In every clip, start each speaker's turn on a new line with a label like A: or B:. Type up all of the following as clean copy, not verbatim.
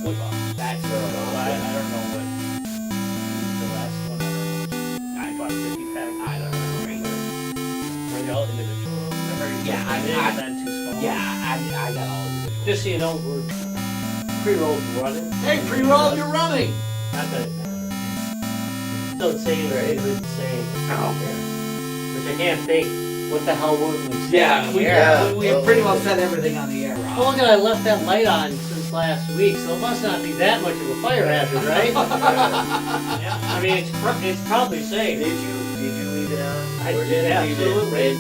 A: slip off.
B: That's
A: Well, I don't know what the last one. I bought a 50 pack.
B: I don't know either.
A: Were they all individual?
B: Yeah,
A: They
B: I-
A: been too small.
B: Yeah, I got all individual.
C: Just so you know, we're pre-roll's running.
D: Hey, pre-roll, you're running.
C: Not that it matters. Still the same, right? It's the same.
B: Oh.
C: Which I can't think. What the hell would we say?
B: Yeah,
C: on
B: we,
C: the air?
B: we have pretty well said everything on the air, Rob.
C: Well, look at I left that light on since last week, so it must not be that much of a fire hazard, right? I mean, it's probably safe.
A: Did you leave it on?
C: I
A: Or
C: did,
A: you leave it
C: absolutely.
A: red?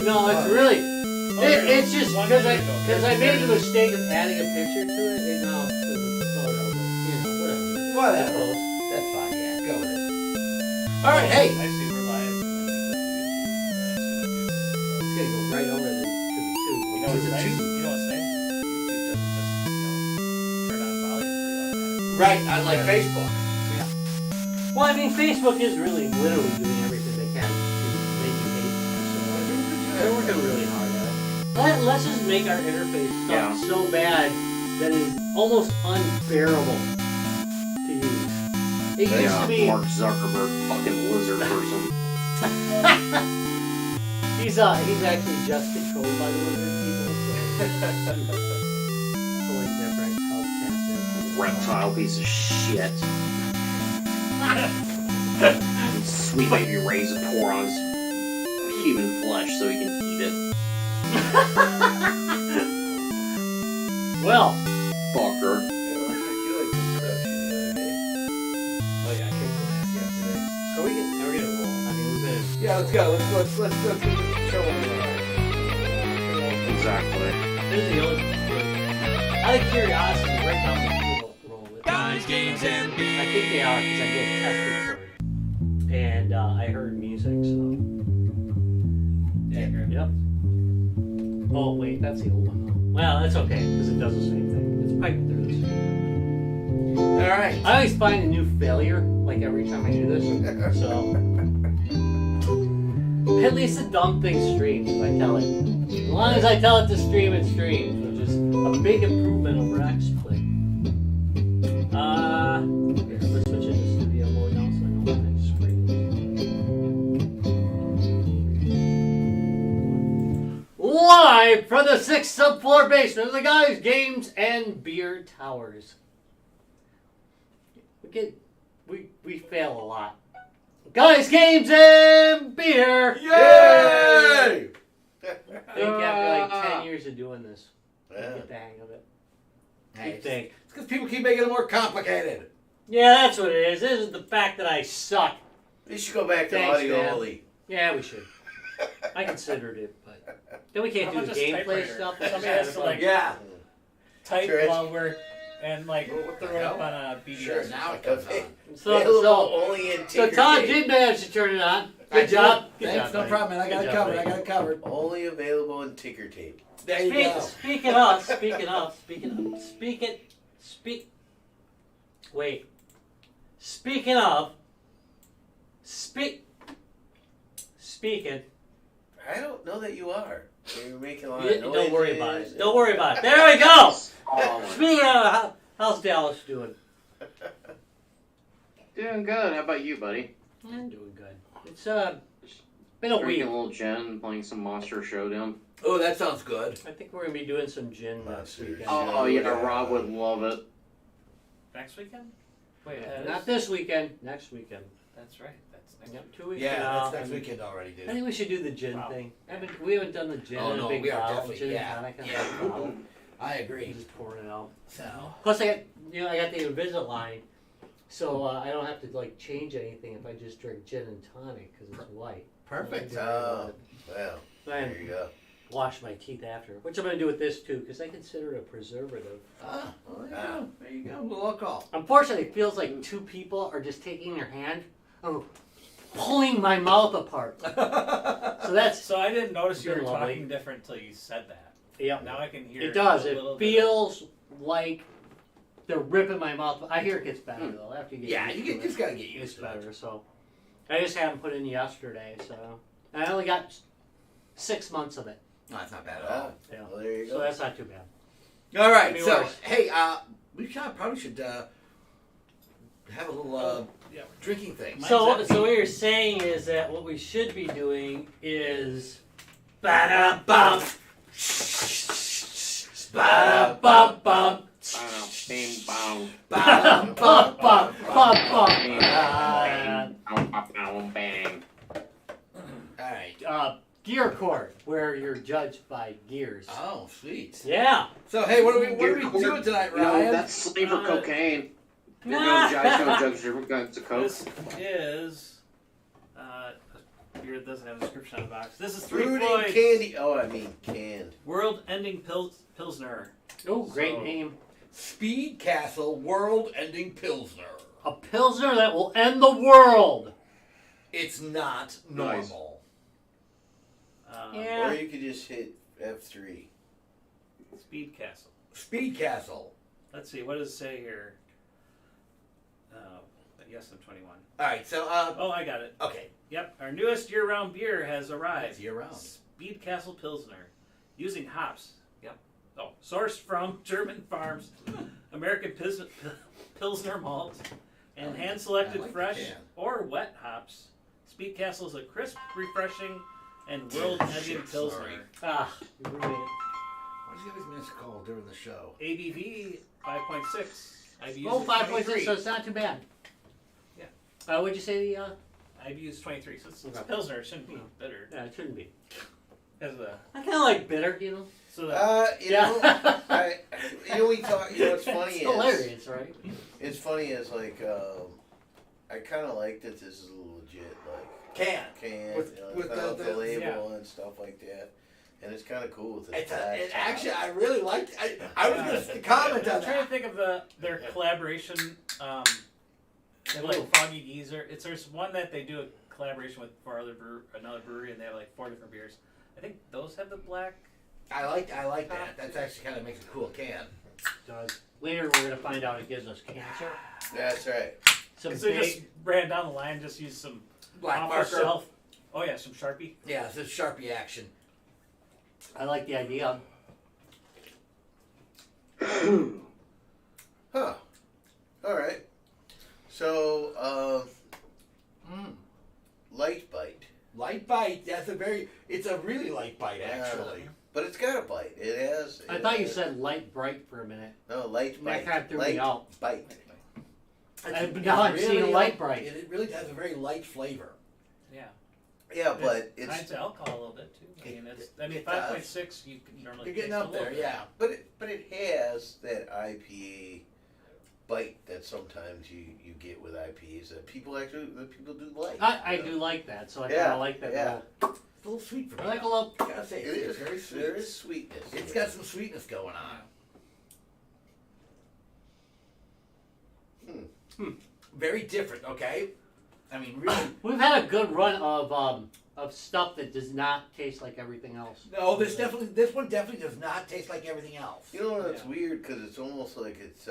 C: No, it's really. It's just
A: One
C: because
A: minute ago.
C: I made the mistake of adding a picture to it, and now it's a photo. But,
B: Whatever.
C: Close.
B: That's fine, yeah. Go with it. All right, hey.
A: I see we're live.
C: It's gonna go right over to the tube.
A: You know what's nice? You know what's nice? YouTube doesn't just, turn on volume for you automatically.
B: Right, unlike Facebook.
C: Well, I mean, Facebook is really literally doing everything they can to make you hate us. So they're working really hard at it. Let's just make our interface stuff so bad that it's almost unbearable to use. It used to be.
E: Mark Zuckerberg, fucking lizard person.
C: He's actually just controlled by the lizard people. So totally different health captive.
E: Reptile piece of shit. Sweet baby raisin pour on his human flesh so he can eat it.
C: Well,
E: Fucker.
C: are we gonna roll? I mean, we've been.
B: Yeah, let's go. Let's show them.
E: Exactly.
C: This is the only. Out of curiosity, right now we roll with
D: Guys, games, and beer.
C: I think they are because I did a test record and I heard music. So.
A: Yeah,
C: Yep. Oh wait, that's the old one though. Well, that's okay because it does the same thing. It's piped through the same.
B: All right.
C: I always find a new failure like every time I do this. So. At least the dumb thing streams if I tell it. As long as I tell it to stream, it streams, which is a big improvement over XSplit. Let's switch it to studio mode now so I know what my screen is. Live from the 6th subfloor basement of the Guys, Games, and Beer Towers. We fail a lot. Guys, Games, and Beer!
B: Yay!
C: I think after like 10 years of doing this, I
B: Yeah.
C: get the hang of it.
B: Hey,
C: You
B: it's
C: think?
B: because people keep making it more complicated.
C: Yeah, that's what it is. This is the fact that I suck.
B: You should go back to
C: Thanks,
B: audio
C: man.
B: only.
C: Yeah, we should. I considered it, but then we can't
A: How
C: do the
A: about just
C: gameplay
A: typewriter?
C: stuff.
A: Somebody has to, like,
B: Yeah.
A: type
B: Sure,
A: while we're and like
B: What the
A: throw it up
B: hell?
A: on a BBS.
B: Sure,
A: or
B: now it
A: something.
B: comes on.
C: So
B: only in
C: Todd
B: Tinker
C: did manage to turn it on.
B: I
C: Good job.
B: did.
C: Good
B: Thanks,
C: job,
B: no
C: buddy.
B: problem, man. I got
C: Good
B: it
C: job,
B: covered.
C: buddy.
B: I got it covered.
F: Only available in Tinker Tape.
B: There you go.
C: Speaking of. Wait. Speaking.
F: I don't know that you are. You're making a lot
C: You,
F: of noise.
C: don't worry about it. Don't worry about it. There we go.
E: Oh,
C: Speaking of, how's Dallas doing?
E: doing good. How about you, buddy?
C: I'm doing good. It's been a week.
E: Drinking a little gin, playing some Monster Showdown.
B: Oh, that sounds good.
C: I think we're gonna be doing some gin next weekend.
E: Oh, yeah, Rob would love it.
A: Next weekend?
C: Wait, not this weekend. Next weekend.
A: That's right. That's next
C: Yep, 2 weeks
B: Yeah,
C: from now.
B: that's next weekend already, dude.
C: I think we should do the gin
A: Wow.
C: thing. We haven't done the gin
B: Oh,
C: in
B: no,
C: a big
B: we are
C: bottle.
B: definitely-
C: Gin
B: yeah.
C: and tonic in a
B: Yeah.
C: big bottle.
B: I agree.
C: Just pouring it out.
B: So.
C: Plus, I got the Invisit line, so I don't have to like change anything if I just drink gin and tonic because it's white.
B: Perfect.
F: Oh, well, there you
C: And
F: go.
C: wash my teeth after, which I'm gonna do with this too because I consider it a preservative.
B: Ah, well, there you go. There you go. We'll all call.
C: Unfortunately, it feels like two people are just taking their hand and pulling my mouth apart. So that's
A: So I didn't notice you were
C: Been lovely.
A: talking different until you said that.
C: yeah.
A: Now I can hear
C: It does.
A: a
C: It
A: little bit.
C: feels like they're ripping my mouth. I hear it gets better though after you get
B: Yeah,
C: used
B: you
C: to
B: just
C: it.
B: gotta get
C: It's
B: used to it.
C: better. So I just haven't put in yesterday, so I only got 6 months of it.
B: No, that's not bad at
F: Oh,
B: all.
C: Yeah.
F: well, there you
C: So
F: go.
C: that's not too bad.
B: All right,
C: Could be
B: so
C: worse.
B: hey, we probably should have a little drinking thing.
C: So what you're saying is that what we should be doing is ba-da-bum, ba-da-bum-bum,
E: Bing, bong.
C: ba-da-bum-bum-bum-bum.
E: Bing, bang. Bang.
B: All right.
C: Gear court, where you're judged by gears.
B: Oh, sweet.
C: Yeah.
B: So hey, what are we doing tonight,
E: You know,
B: Ryan?
E: that's slave for cocaine. You're
C: Ah.
E: going to judge different kinds of coke.
A: This is a beer that doesn't have a description on the box. This is Three
F: Fruit and
A: Floyd's
F: candy. Oh, I mean canned.
A: World-Ending Pilsner.
C: Oh, great
A: So-
C: name.
B: Speed Castle World-Ending Pilsner.
C: A Pilsner that will end the world.
B: It's not
E: Nice.
B: normal.
C: Yeah.
F: Or you could just hit F3.
A: Speed Castle.
B: Speed Castle.
A: Let's see, what does it say here? Yes, I'm 21.
B: All right, so
A: Oh, I got it.
B: okay,
A: Yep, our newest year-round beer has arrived.
B: it's year-round.
A: Speed Castle Pilsner, using hops. Yep. Oh, sourced from German farms, American Pilsner malt, and
B: I
A: hand-selected
B: like the
A: fresh
B: can.
A: or wet hops. Speed Castle is a crisp, refreshing, and world-ending
B: Shit,
A: Pilsner.
B: sorry.
C: Ah, brilliant.
B: Why does he always miss call during the show?
A: ABV 5.6. IBUs
C: Oh,
A: is
C: 5.6,
A: 23.
C: so it's not too bad.
A: Yeah.
C: What'd you say the,
A: IBU is 23, so it's
C: Okay.
A: Pilsner. It shouldn't be bitter.
C: Yeah, it shouldn't be.
A: As a,
C: I kind of like bitter, you know?
A: so the,
F: You know, we talk. You know, what's funny
C: It's
F: is
C: hilarious, right?
F: it's funny is like I kind of like that this is a legit like
B: Can.
F: with the label and stuff like that, and it's kind of cool with
B: It's
F: the
B: it actually, I really liked. I was going to comment on
A: I'm trying to
B: that.
A: think of their collaboration. They have like Foggy Geezer. There's one that they do a collaboration with for another brewery, and they have like 4 different beers. I think those have the black.
B: I like that. That's actually kind of makes a cool can.
C: Does. Later, we're going to find out it gives us cancer.
F: That's right.
C: Some
A: Because they just
C: big...
A: ran down the line, just used some
B: Black
A: off
B: marker.
A: the shelf. Oh yeah, some Sharpie.
B: Yeah, it's a Sharpie action.
C: I like the idea.
F: Huh. All right. So, light bite.
B: Light bite. It's a really light bite, actually.
F: But it's got a bite. It has.
C: I thought you said light bright for a minute.
F: No, light
C: And
F: bite.
C: that kind of threw
F: light
C: me out.
F: bite.
C: Now I'm seeing a light bright.
B: It really has a very light flavor.
A: Yeah.
F: Yeah, but it's
A: Times the alcohol a little bit too. I mean,
F: it does.
A: 5.6. You can normally.
B: You're getting
A: taste a
B: up there,
A: little bit.
B: yeah.
F: but it has that IPA bite that sometimes you get with IPAs that people do like.
C: I do like that, so I kind of like that.
F: Yeah.
C: Little,
B: It's a little sweet for me.
C: I like a little...
B: I gotta say,
F: It
B: it's
F: is
B: very sweet.
F: There is sweetness.
B: It's
F: to
B: got
F: it.
B: some sweetness going on. Very different, okay? I mean, really.
C: We've had a good run of stuff that does not taste like everything else.
B: No, this one definitely does not taste like everything else.
F: You know what's
A: Yeah.
F: weird? Because it's almost like it's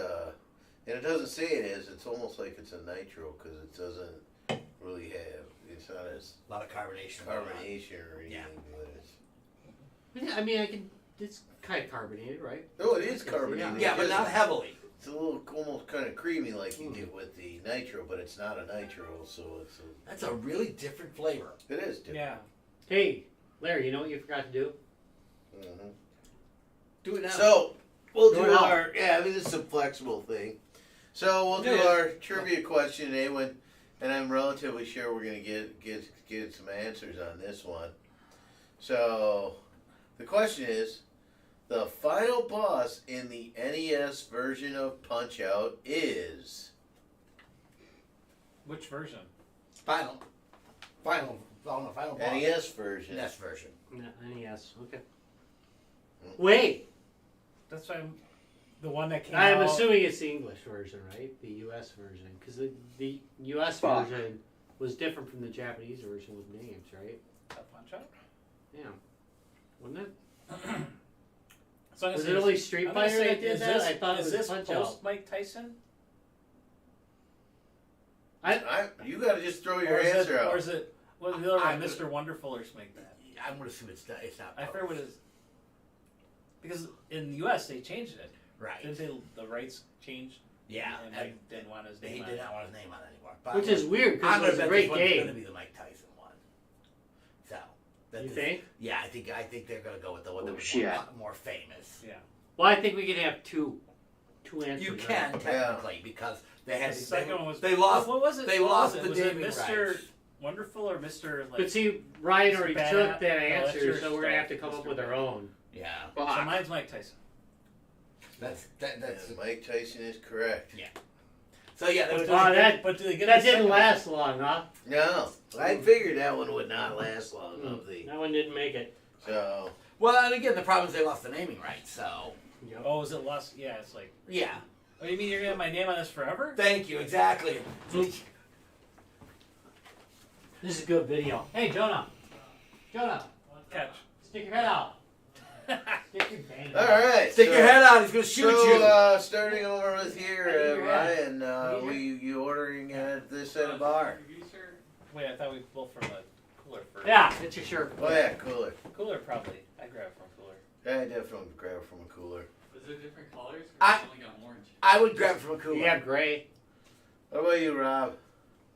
F: and it doesn't say it is. It's almost like it's a nitro because it doesn't really have. It's not as
B: A lot of carbonation. going on.
F: carbonation or anything.
B: Yeah.
F: But it's,
C: I mean, it's kind of carbonated, right?
F: no, it is carbonated.
B: Yeah, but not heavily.
F: It's a little almost kind of creamy like you get with the nitro, but it's not a nitro, so
B: That's a really different flavor.
F: it is different.
A: Yeah.
C: Hey, Larry, you know what you forgot to do?
F: Mhm.
B: Do it now.
F: So we'll
C: Do
F: do
C: it now.
F: our I mean this is a flexible thing. So we'll do
B: It is.
F: our trivia question today and I'm relatively sure we're gonna get some answers on this one. So the question is, the final boss in the NES version of Punch-Out is
A: Which version?
B: Final boss.
F: NES version.
B: NES version.
C: NES, okay. Wait,
A: That's why the one that came
C: I'm
A: out.
C: assuming it's the English version, right? The US version. Because the US
E: Fuck.
C: version was different from the Japanese version with names, right?
A: Punch-Out?
C: Yeah. Wasn't it?
A: So I'm gonna
C: Was
A: say
C: it
A: this-
C: only Street
A: I'm gonna
C: Fighter
A: say,
C: that did
A: is
C: that?
A: this-
C: I thought it
A: is
C: was
A: this
C: Punch-Out.
A: post Mike Tyson?
F: You gotta just throw your
A: Or is
F: answer
A: it,
F: out.
A: or is it was the other
B: I-
A: one, Mr. Wonderful or something like that?
B: I'm gonna assume it's not.
A: I forget what it is. Because in the US they changed it.
B: Right.
A: Didn't they, the rights changed?
B: Yeah.
A: And Mike didn't want his
B: He
A: name on
B: did
A: it.
B: not want his name on it anymore. But
C: Which is weird
B: I'm
C: because
B: gonna
C: it was a
B: bet
C: great
B: this one's gonna
C: game.
B: be the Mike Tyson one. So.
C: You think?
B: Yeah, I think they're gonna go with the one that was
E: shit.
B: more famous.
A: Yeah.
C: Well, I think we could have two answers.
B: You
C: right?
B: can technically because they had
A: The second one was
B: they lost.
A: What was it?
B: They
A: What
B: lost
A: was
B: the
A: it? Was it
B: naming
A: Mr.
B: rights.
A: Wonderful or Mr. Like?
C: But see, Ryan already
A: Bad-
C: took that
A: no, that's
C: answer,
A: your
C: so we're gonna have to
A: stuff,
C: come up
A: Mr.
C: with our
A: Bad.
C: own.
B: Yeah.
A: so mine's Mike Tyson.
B: That's
F: Mike Tyson is correct.
B: So yeah, that was
A: But do they get
C: That
A: the
C: didn't
A: second-
C: last long, huh?
F: No, I figured that one would not last long of the.
C: That one didn't make it.
F: So
B: well, and again, the problem is they lost the naming rights. So
A: Oh, is it lost? Yeah, it's like.
B: yeah,
A: Oh, you mean you're gonna have my name on this forever?
B: thank you exactly.
C: This is a good video. Hey, Jonah. Jonah,
A: Catch.
C: stick your head out. Stick your bang.
F: all right,
B: Stick your head out. He's gonna shoot you.
F: So starting over with here,
C: Hey, you're
F: Ryan.
C: right.
F: You ordering this at a bar?
A: Wait, I thought we both from a cooler first.
C: Yeah, it's your shirt.
F: Oh yeah, cooler.
A: Cooler probably. I grab it from cooler.
F: Yeah, I definitely grab it from a cooler.
G: Is there different colors? Or
B: I-
G: it's only got orange?
B: I would grab it from a cooler.
C: Yeah, gray.
F: What about you, Rob?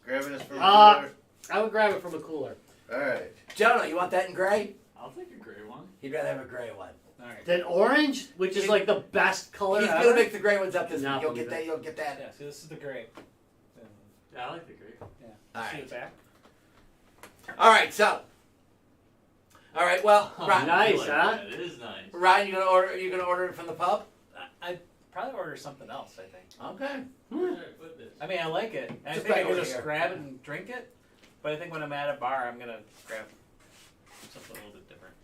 F: Grabbing this from a cooler?
C: I would grab it from a cooler.
F: All right.
B: Jonah, you want that in gray?
G: I'll take a gray one.
B: He'd rather have a gray one.
A: All right.
C: Then orange, which is like the best color
B: He's
C: ever.
B: gonna make the gray ones up this
C: No,
B: week. You'll
C: believe
B: get that. You'll get that.
A: Yeah. See, this is the grape.
G: Yeah, I like the gray.
A: Yeah.
B: All
A: See
B: right.
A: the back.
B: All right. So. All right. Well,
C: Oh,
B: Ryan,
C: nice,
G: Like
C: huh?
G: that. It is nice.
B: Ryan, you gonna order? You gonna order it from the pub?
A: I'd probably order something else. I think.
B: Okay.
G: Where should I put this?
A: I mean, I like it. And I
B: Just
A: think I
B: back
A: can
B: over
A: just
B: here.
A: grab it and drink it. But I think when I'm at a bar, I'm gonna grab something a little bit different.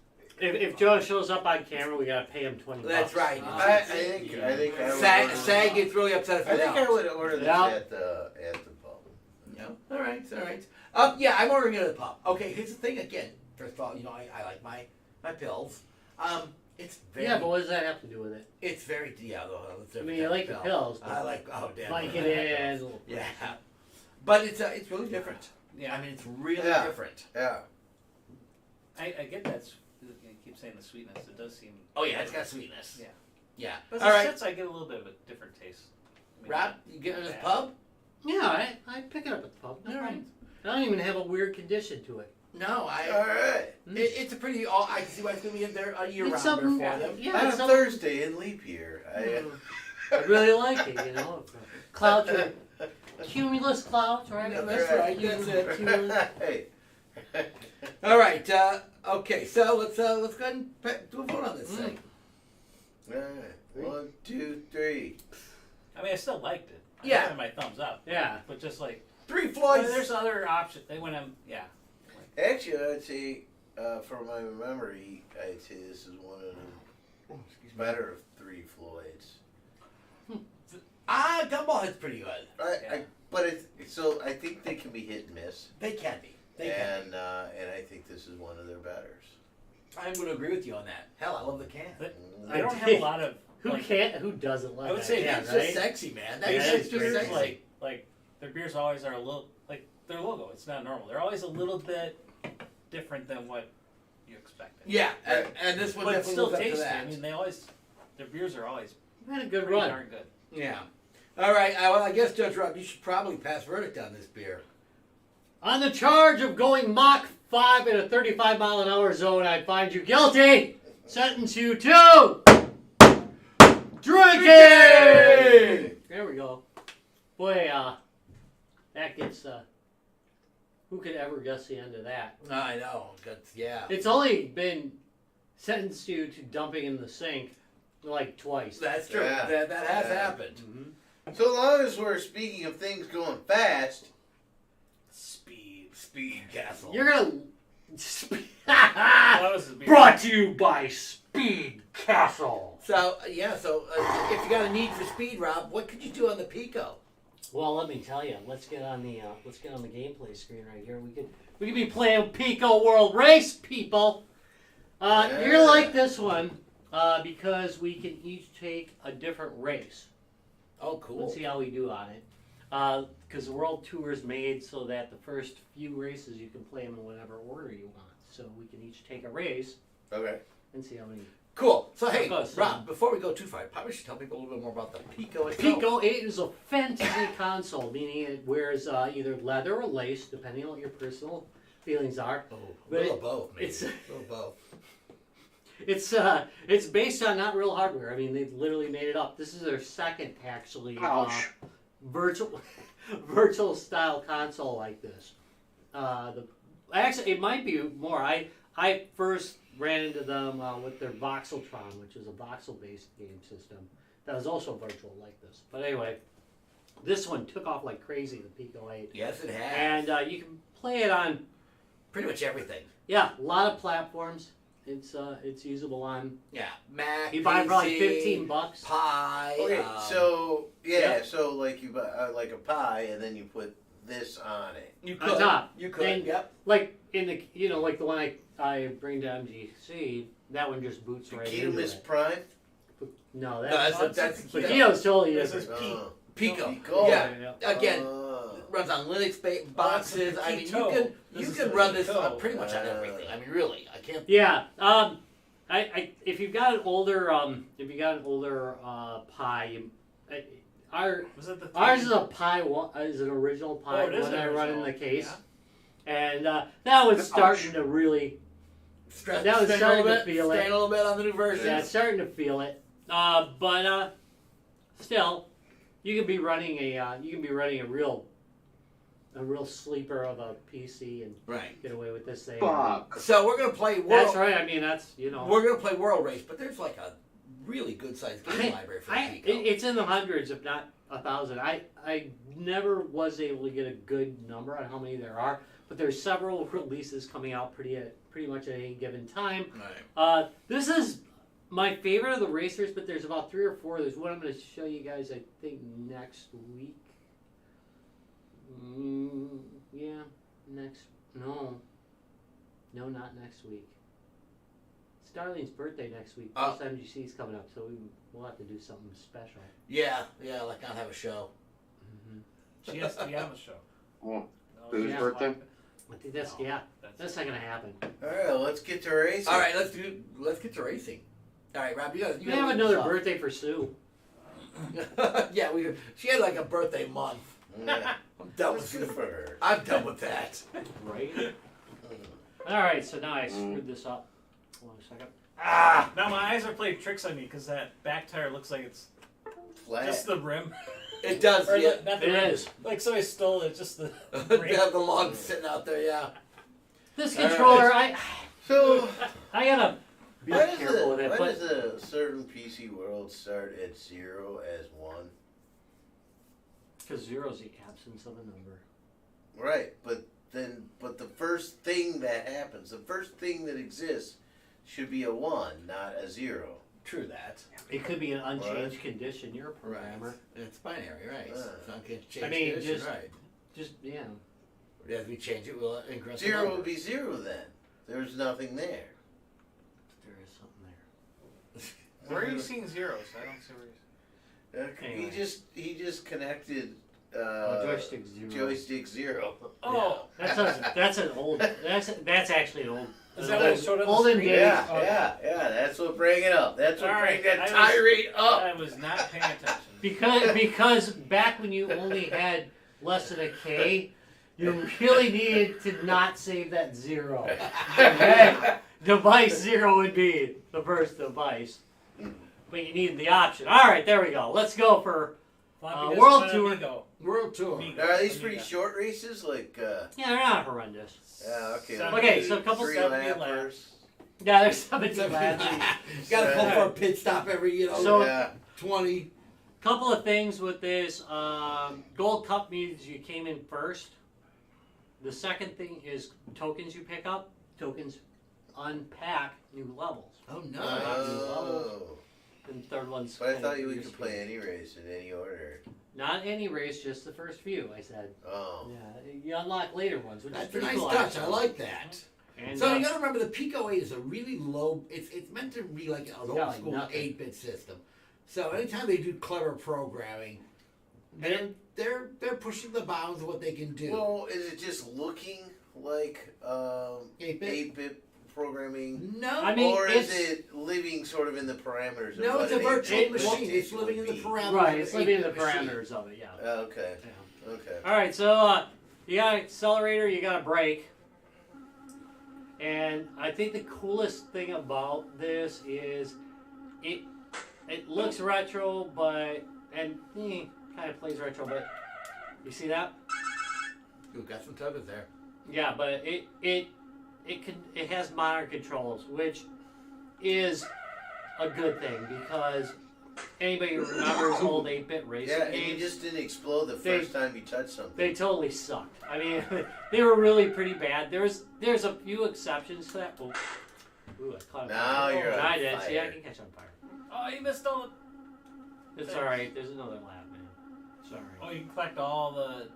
C: If Joe shows up on camera, we gotta pay him $20.
B: That's right.
F: I think I would.
B: Sag
F: order-
B: gets really upset if
F: I
B: you
F: think
B: don't.
F: I would order this
C: Yeah.
F: at the pub.
B: Yeah. All right. All right. Yeah, I'm ordering it at the pub. Okay. Here's the thing. Again, first of all, I like my pills. It's very.
C: Yeah, but what does that have to do with it?
B: It's very. Yeah. It's
C: I mean, you like the pills,
B: I
C: but
B: like. Oh damn.
C: like it is.
B: Yeah. But it's really different.
A: Yeah.
B: I mean, it's really
F: Yeah.
B: different.
F: Yeah.
A: I get that. You keep saying the sweetness. It does seem.
B: Oh yeah, it's got sweetness.
A: Yeah.
B: Yeah.
A: But
B: All
A: the
B: right.
A: sits, I get a little bit of a different taste. I mean,
B: Rob, you get it at the
A: Yeah.
B: pub?
C: Yeah, I pick it up at the pub. No
B: All right.
C: problem. I don't even have a weird condition to it.
B: No,
F: All right.
B: It's a pretty. I can see why it's gonna be in there a year
C: It's
B: rounder
C: something.
B: for them.
C: Yeah,
F: On
C: it's
F: a
C: something.
F: Thursday in leap year.
C: I really like it. You know, clouds are cumulus clouds, right?
B: No, that's right. That's it.
C: Cumulus.
F: Hey.
B: All right. Okay. So let's go ahead and do a vote on this thing.
F: All right. 1, 2, 3.
A: I mean, I still liked it. I
B: Yeah.
A: gave it my thumbs up.
C: Yeah.
A: But just like.
B: 3
A: Well,
B: Floyds.
A: there's other options. They when I'm. Yeah.
F: Actually, I'd say, from my memory, I'd say this is one of the better of 3 Floyds.
B: Gumball Head's pretty good.
F: But I think they can be hit and miss,
B: They can be. They can.
F: and I think this is one of their betters.
B: I'm going to agree with you on that. Hell, I love the can.
A: I don't have a lot of.
C: Who
A: like,
C: can't? Who doesn't love
A: I would
C: that?
A: say
C: Yeah,
B: It's
C: right?
B: just sexy, man.
C: Yeah,
B: That's
C: it's
B: just
C: great.
B: sexy.
A: like their beers always are a little like their logo. It's not normal. They're always a little bit different than what you expected.
B: Yeah, and this one
A: But
B: definitely
A: still
B: lives up to
A: tasty.
B: that.
A: I mean, their beers are always
C: We had a good
A: pretty
C: run.
A: darn good.
B: Yeah. All right. Well, I guess Judge Rob, you should probably pass verdict on this beer.
C: On the charge of going Mach 5 in a 35-mile-an-hour zone, I find you guilty. Sentence you to drinking. There we go. Boy, that gets. Who could ever guess the end of that?
B: I know. Yeah.
C: It's only been sentenced you to dumping in the sink like twice.
B: That's true.
F: Yeah.
B: That has
F: Yeah.
B: happened.
C: Mhm.
F: So long as we're speaking of things going fast,
B: Speed Castle.
C: You're gonna.
A: That was the beer.
C: Brought to you by Speed Castle.
B: So if you got a need for speed, Rob, what could you do on the Pico?
C: Well, let me tell you. Let's get on the gameplay screen right here. We could be playing Pico World Race, people. You're gonna like this one because we can each take a different race.
B: Oh, cool.
C: Let's see how we do on it. Because the World Tour is made so that the first few races you can play them in whatever order you want. So we can each take a race
F: okay.
C: and see how many.
B: Cool. So hey,
C: Of course,
B: Rob, before we go too far, I probably should tell people a little bit more about the Pico itself.
C: Pico8 is a fantasy console, meaning it wears either leather or lace, depending on what your personal feelings are.
B: Oh, a
C: But
B: little of both, maybe.
C: it's-
B: a little of both.
C: It's based on not real hardware. I mean, they've literally made it up. This is their second, actually, virtual style console like this. Actually, it might be more. I first ran into them with their Voxeltron, which is a voxel-based game system that was also virtual like this. But anyway, This one took off like crazy, the Pico8.
B: Yes, it has.
C: And you can play it on,
B: pretty much everything.
C: yeah, a lot of platforms. It's usable on.
B: Yeah, Mac.
C: You buy it for like
B: PC,
C: $15.
B: Pi.
F: Okay, so
C: yeah.
F: so like you buy like a pie, and then you put this on it.
B: you
C: On
B: could.
C: top.
B: You could.
C: Then-
B: Yep.
C: Like in the, like the one I bring to MGC, that one just boots right into
F: Keto
C: it.
F: Prime.
C: No,
B: No,
C: that's
B: that's
C: but Keto's totally
A: This
C: different.
A: is
F: Oh.
B: Pico.
F: Pico.
B: Yeah. Again,
F: Oh.
B: runs on Linux boxes. I mean,
A: Pico.
B: you
A: This is
B: can
A: the
B: run this
A: Pico.
B: on pretty much on everything. I mean, really, I can't.
C: Yeah. I if you've got an older Pi,
A: Was it the
C: ours is a Pi one, is an original Pi
A: Oh, it is
C: one
A: an
C: I run in
A: original.
C: the case, and that was starting to really,
B: Stress,
C: That was
B: strain
C: starting
B: a
C: to
B: little bit,
C: feel it.
B: strain a little bit on the new version.
C: yeah, it's starting to feel it. But still, you can be running a real sleeper of a PC and
B: Right.
C: get away with this thing.
E: Fuck.
B: So we're gonna play World.
C: That's right. I mean, that's
B: We're gonna play World Race, but there's like a really good sized game library for Pico.
C: It's in the hundreds, if not 1,000. I never was able to get a good number on how many there are, but there's several releases coming out pretty much at any given time.
B: Right.
C: This is my favorite of the racers, but there's about 3 or 4. There's one I'm going to show you guys, I think, next week. Yeah, no, not next week. Starling's birthday next week.
B: Oh.
C: Plus MGC's coming up, so we'll have to do something special.
B: Yeah, like not have a show.
A: She has to be on the show.
E: Oh,
A: No,
E: whose
A: she has
E: birthday?
A: to-
C: I think that's
A: No,
C: that's not gonna happen.
F: All right, let's get to racing.
B: All right, let's get to racing. All right, Rob, you got.
C: We have another birthday for Sue.
B: Yeah, she had like a birthday month.
F: Yeah.
B: I'm done
F: That's
B: with
F: good
B: it.
F: for her.
B: I'm done with that.
C: Right. All right, so now I screwed this up. Hold on a second.
B: Ah,
A: Now my eyes are playing tricks on me because that back tire looks like it's
F: Flat.
A: just the rim.
B: it does.
A: Or
B: Yeah.
A: not the
C: It
A: rim.
C: is.
A: Like somebody stole it, just the
B: They
A: rim.
B: have the log sitting out there. Yeah.
C: This
F: All
C: controller,
F: So,
C: I gotta be
F: why does,
C: careful with it,
F: why
C: but
F: does a certain PC world start at 0 as 1?
C: because 0 is the absence of a number.
F: Right, but the first thing that happens, the first thing that exists, should be a 1, not a 0.
B: True that.
C: It could be an unchanged condition. You're a programmer.
B: It's binary, right?
F: Ah.
B: It's not gonna change
C: I mean,
B: condition,
C: just-
B: right.
C: Just yeah.
B: As we change it, we'll increase the
F: 0
B: number.
F: would be 0 then. There's nothing there.
C: There is something there.
A: Where are you seeing zeros? I don't see where you.
C: Anyway.
F: He just connected
C: Joystick 0.
F: joystick 0.
A: Oh,
C: That's an old. That's actually an old.
A: is that what it showed on the
C: Olden
A: screen?
C: days.
F: Yeah,
A: Okay.
F: yeah. That's what bring it up. That's what
A: All
F: bring
A: right,
F: that
A: I was-
F: tirade up.
A: I was not paying attention.
C: Because back when you only had less than a K, you really needed to not save that 0. Okay? Device 0 would be the first device. But you needed the option. Alright, there we go. Let's go for
A: Floppy disk
C: World
A: on
C: Tour.
A: Amigo.
B: World Tour.
A: Amigo.
F: Now, are these pretty
A: Amiga.
F: short races? Like,
C: yeah, they're not horrendous.
F: yeah, okay.
A: Seven-
C: Okay, so a couple
F: 3
A: 70
F: lappers.
C: Yeah, there's 17 laps.
B: Got to go for a pit stop every,
C: So-
F: yeah.
B: 20.
C: Couple of things with this. Gold Cup means you came in first. The second thing is tokens you pick up. Tokens unpack new levels.
B: Oh, no.
F: Oh.
C: And the third one's.
F: But I
C: kind
F: thought
C: of
F: you
C: your
F: could play
C: speed.
F: any race in any order.
C: Not any race, just the first few. I said.
F: Oh.
C: Yeah, you unlock later ones, which
B: That's
C: is
B: a
C: pretty
B: nice
C: cool.
B: touch.
C: actually.
B: I like that.
C: And,
B: So you got to remember the Pico8 is a really low. It's meant to be like an old
C: got like
B: school
C: nothing.
B: 8-bit system. So anytime they do clever programming, they're pushing the bounds of what they can do.
F: Well, is it just looking like
B: 8-bit?
F: 8-bit programming?
B: No,
C: I mean,
F: or is
C: it's-
F: it living sort of in the parameters of
B: no,
F: what
B: it's a
F: an
B: virtual
F: 8-bit
B: machine. It's
F: workstation
B: living in
F: would
B: the
F: be?
B: parameters.
C: right,
B: of
C: it's
B: an
C: living in the
B: 8-bit machine.
C: parameters of it. Yeah.
F: Oh, okay.
C: Yeah.
F: Okay.
C: All right, so you got an accelerator, you got a brake, and I think the coolest thing about this is it looks retro, but kind of plays retro, but you see that?
B: You've got some tuggers there.
C: Yeah, but it has modern controls, which is a good thing because anybody who remembers old 8-bit racing
F: Yeah, and
C: games,
F: you just didn't explode the first time you touched something.
C: they totally sucked. I mean, they were really pretty bad. There's a few exceptions to that. Ooh, I caught it.
F: Now you're on
C: I did.
F: fire.
C: See, I can catch on fire.
A: Oh, you missed all the.
C: It's all right. There's another lap, man. Sorry.
A: Oh, you can collect all the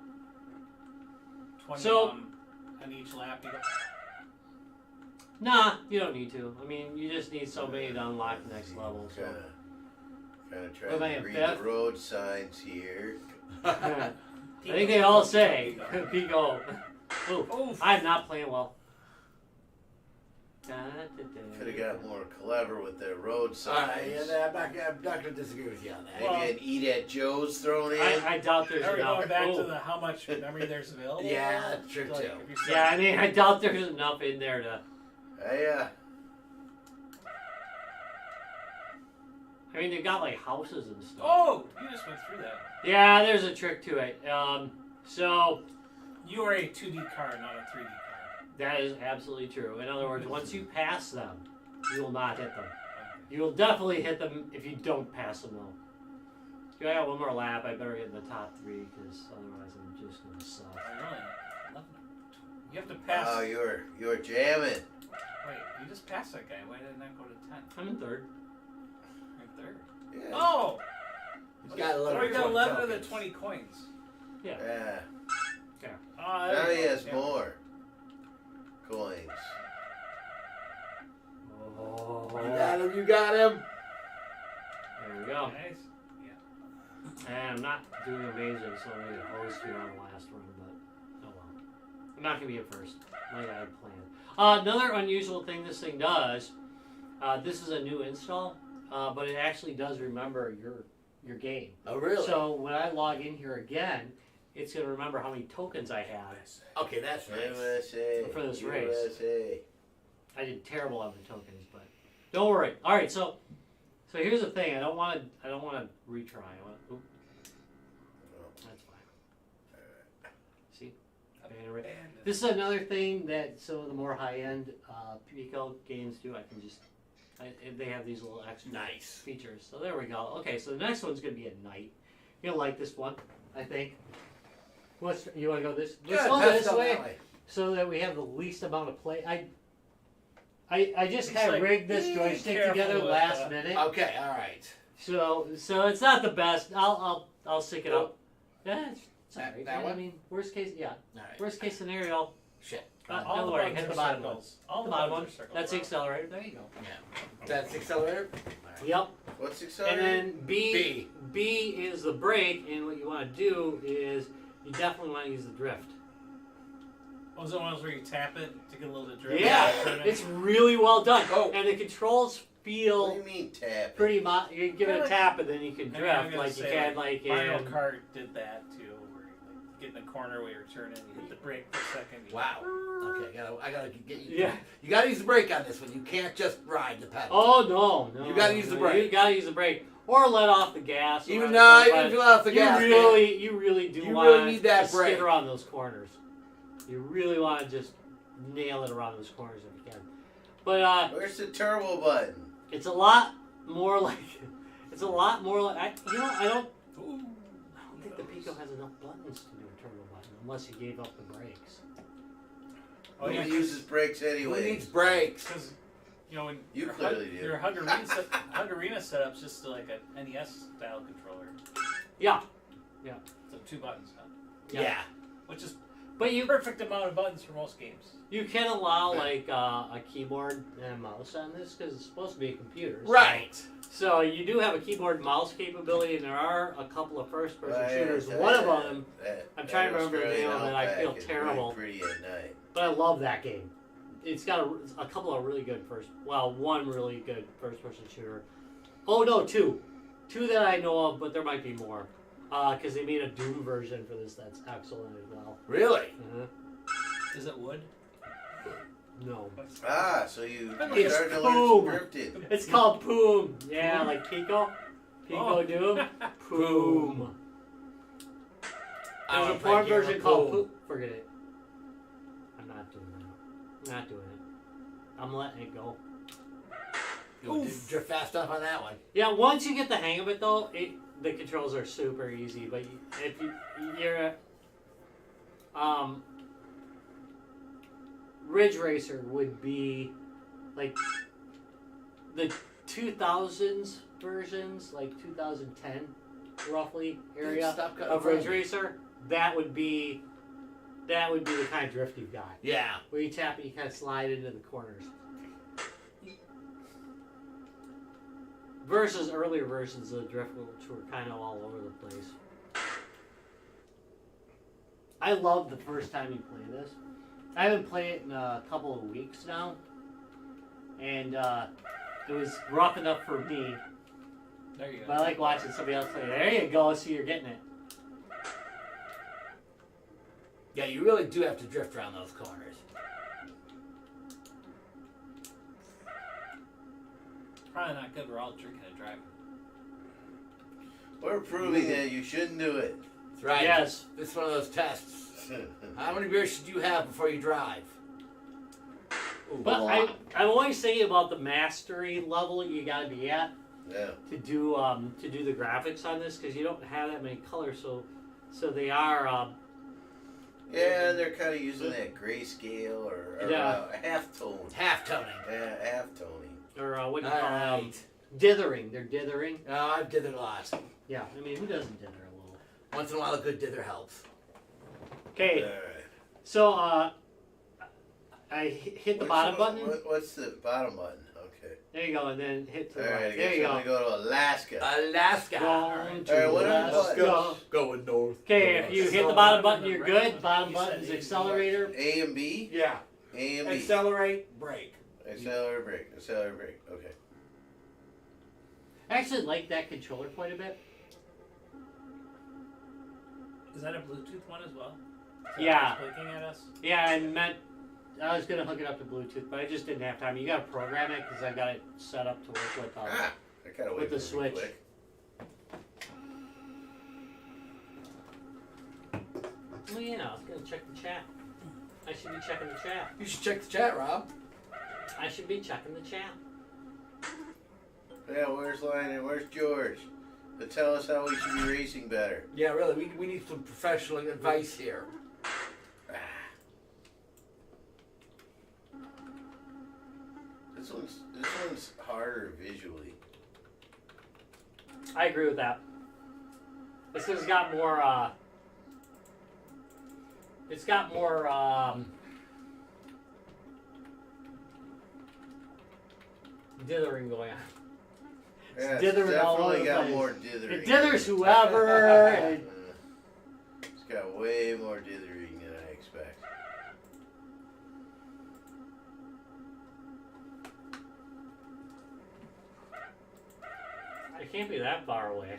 A: 20
C: So-
A: on each lap. You go,
C: Nah, you don't need to. I mean, you just need somebody to unlock the next level. So.
F: Kind of try
C: What am I
F: to
C: in
F: read
C: fifth?
F: the road signs here.
C: I think they all say Pico. Ooh,
A: Oof.
C: I'm not playing well.
F: Could have got more clever with their road signs.
B: Alright, yeah, I'm not going to disagree with you on that.
F: Maybe an Eat at Joe's thrown in.
C: I doubt there's
A: Are we
C: enough.
A: going back
C: Ooh.
A: to the how much memory there's available?
B: Yeah, that's true,
A: Like,
B: too.
A: if you're
C: Yeah, I mean, I doubt there's enough in there to. I mean, they've got like houses and stuff.
A: Oh, you just went through that.
C: Yeah, there's a trick to it. So
A: You are a 2D car, not a 3D car.
C: that is absolutely true. In other words, once you pass them, you will not hit them. You will definitely hit them if you don't pass them though. If I got one more lap, I better get in the top 3 because otherwise I'm just gonna suck.
A: Oh, really? Nothing. You have to pass.
F: Oh, you're jamming.
A: Wait, you just passed that guy. Why did it not go to 10?
C: I'm in 3rd.
A: You're third.
F: Yeah.
A: Oh!
B: He's got 11
A: Oh, you got
B: 20
A: 11 of the
B: tokens.
A: 20 coins.
F: Yeah.
A: Oh,
F: Now
A: there
F: he
A: you go.
F: has
A: Yeah.
F: more coins.
C: Oh,
B: You got him, you got him.
C: there we go.
A: Nice.
C: And I'm not doing amazing, so I'm gonna host here on the last run, but oh well. I'm not gonna be at first, like I had planned. Another unusual thing this thing does, this is a new install, but it actually does remember your game.
B: Oh, really?
C: So when I log in here again, it's gonna remember how many tokens I have.
B: Okay, that's nice.
F: USA.
C: For this race.
F: USA.
C: I did terrible on the tokens, but don't worry. All right, so here's the thing. I don't want to retry. That's fine. See, this is another thing that some of the more high-end Pico games do. They have these little extra
B: Nice.
C: features. So there we go. Okay, so the next one's gonna be at night. You're gonna like this one, I think. You want to go this? Let's go
B: pass
C: this
B: down
C: way,
B: that way.
C: so that we have the least amount of play. I just
A: It's
C: kind of
A: like,
C: rigged this
A: be
C: joystick
A: careful
C: together
A: with,
C: last minute.
B: Okay, alright.
C: So it's not the best. I'll stick it up. Yeah, it's
B: That-
C: alright.
B: that
C: I
B: one?
C: mean, worst case, yeah.
B: Alright.
C: Worst case scenario.
B: Shit.
A: All
C: Don't
A: the
C: worry,
A: buttons
C: hit the
A: are
C: bottom one.
A: circles. All
C: The
A: the
C: bottom
A: buttons
C: one.
A: are circles.
C: That's the accelerator. There you go.
B: That's the accelerator?
C: Yep.
F: What's
C: And
F: exciting?
C: then B is the brake, and what you want to do is you definitely want to use the drift.
A: Was it one of those where you tap it to get a little bit of drift?
C: Yeah,
A: Turn it?
C: it's really well done.
B: Oh.
C: And the controls
F: What
C: feel
F: do you mean tap?
C: pretty much. You give it a tap, and then you can
A: I mean, I'm
C: drift
A: gonna
C: like you
A: say,
C: can like
A: Mario
C: in.
A: Kart did that too, where you like, get in the corner where you're turning, you hit the brake for a second. You
B: Wow. Okay, I gotta get you.
C: Yeah.
B: You gotta use the brake on this one. You can't just ride the pedal.
C: Oh no!
B: You gotta use the brake.
C: You gotta use the brake, or let off the gas.
B: Even
C: or
B: even if you let off the gas, man.
C: You really do
B: You
C: want
B: really need that
C: to
B: brake.
C: skid around those corners. You really want to just nail it around those corners if you can. But
F: Where's the turbo button?
C: it's a lot more like I don't think the Pico has enough buttons to do a turbo button unless you gave up the brakes.
A: Oh,
F: Who
A: yeah,
F: uses brakes
B: Who
F: anyway?
B: needs brakes?
A: because when
F: You
A: your
F: clearly do.
A: Your Huggerina setup's just like a NES style controller.
C: Yeah.
A: So 2 buttons, huh?
B: Yeah.
A: Which is
C: But you
A: perfect amount of buttons for most games.
C: You can allow like a keyboard and a mouse on this because it's supposed to be a computer. so-
B: Right.
C: So you do have a keyboard and mouse capability, and there are a couple of first-person
F: Well,
C: shooters.
F: yeah,
C: One of them,
F: that
C: trying to remember the
F: Australian
C: name of it, I feel
F: Outback is
C: terrible.
F: Pretty at night.
C: but I love that game. It's got a couple of really good one really good first-person shooter. Oh no, two that I know of, but there might be more. Because they made a Doom version for this that's excellent as well.
B: Really?
C: Uh-huh.
A: Is it wood?
C: No.
F: Ah, so you
C: It's
F: started to
C: boom.
F: learn scripted.
C: It's called Poom. Yeah, like Pico. Pico
A: Oh.
C: Doom. Poom.
B: I
C: There's
B: wanna
C: a
B: play
C: porn
B: a game of
C: version called
B: Poom.
C: Poom. Forget it. I'm not doing that. I'm not doing it. I'm letting it go.
B: You drift fast enough on that one.
C: Yeah, once you get the hang of it though, the controls are super easy. But if you're Ridge Racer would be like the 2000s versions, like 2010 roughly area of Ridge Racer. That would be the kind of drift you've got.
B: Yeah.
C: Where you tap it, you kind of slide into the corners. Versus earlier versions of drift, which were kind of all over the place. I loved the first time you play this. I haven't played it in a couple of weeks now, and it was rough enough for me.
A: There you go.
C: But I like watching somebody else play. There you go. So you're getting it.
B: Yeah, you really do have to drift around those corners.
A: Probably not good. We're all drinking and driving.
F: We're proving that you shouldn't do it.
B: That's right.
C: Yes.
B: This is one of those tests. How many beers should you have before you drive? Ooh,
C: But I'm always thinking about the mastery level you gotta be at
F: Yeah.
C: to do the graphics on this, because you don't have that many colors, so they are
F: Yeah, and they're kind of using that grayscale or
C: Yeah.
F: half tone.
B: half toning.
F: Yeah, half toning.
C: or what do you call them?
B: Alright.
C: Dithering. They're dithering.
B: Oh, I've dithered a lot.
C: Yeah, I mean, who doesn't dither a little?
B: Once in a while, a good dither helps.
C: Okay,
F: Alright.
C: so I hit the bottom button.
F: What's the bottom button? Okay.
C: There you go, and then hit to the
F: Alright, I
C: right.
F: guess
C: There you
F: I'm
C: go.
F: gonna go to Alaska.
B: Alaska.
C: Going to
F: Alright, what are the
C: Alaska.
F: buttons?
B: Going north.
C: Okay, if you hit the bottom button, you're good. Bottom button's accelerator.
F: A and B?
B: Yeah.
F: A and B.
B: Accelerate, brake.
F: Accelerator, brake. Accelerator, brake. Okay.
C: I actually like that controller quite a bit.
A: Is that a Bluetooth one as well? Is that
C: Yeah.
A: what's clicking at us?
C: Yeah, I was gonna hook it up to Bluetooth, but I just didn't have time. You gotta program it because I got it set up to work with.
F: Ah, I gotta wait
C: With the
F: for it to
C: switch.
F: click.
C: Well, yeah, I was gonna check the chat. I should be checking the chat.
B: You should check the chat, Rob.
C: I should be checking the chat.
F: Yeah, where's Lionel? Where's George? To tell us how we should be racing better.
B: Yeah, really. We need some professional advice here.
F: This one's harder visually.
C: I agree with that. This has got more. It's got more. Dithering going on.
F: Yeah, it's
C: dithering all over
F: definitely
C: the
F: got
C: place.
F: more dithering.
C: It dithers whoever. And
F: It's got way more dithering than I expect.
C: it can't be that far away.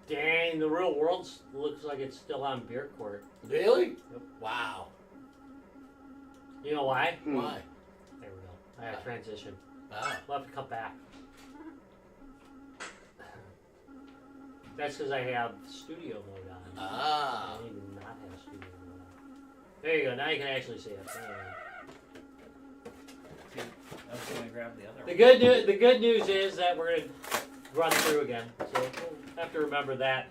C: Dang, the real world looks like it's still on Beer Court.
B: Really?
C: Yep.
B: Wow.
C: You know why?
B: Why?
C: There we go. I got transition.
B: Ah.
C: We'll have to cut back. That's because I have studio mode on.
B: Ah.
C: I need to not have studio mode on. There you go. Now you can actually see it.
A: I was gonna grab the other
C: The good news is that we're gonna run through again, so we'll have to remember that.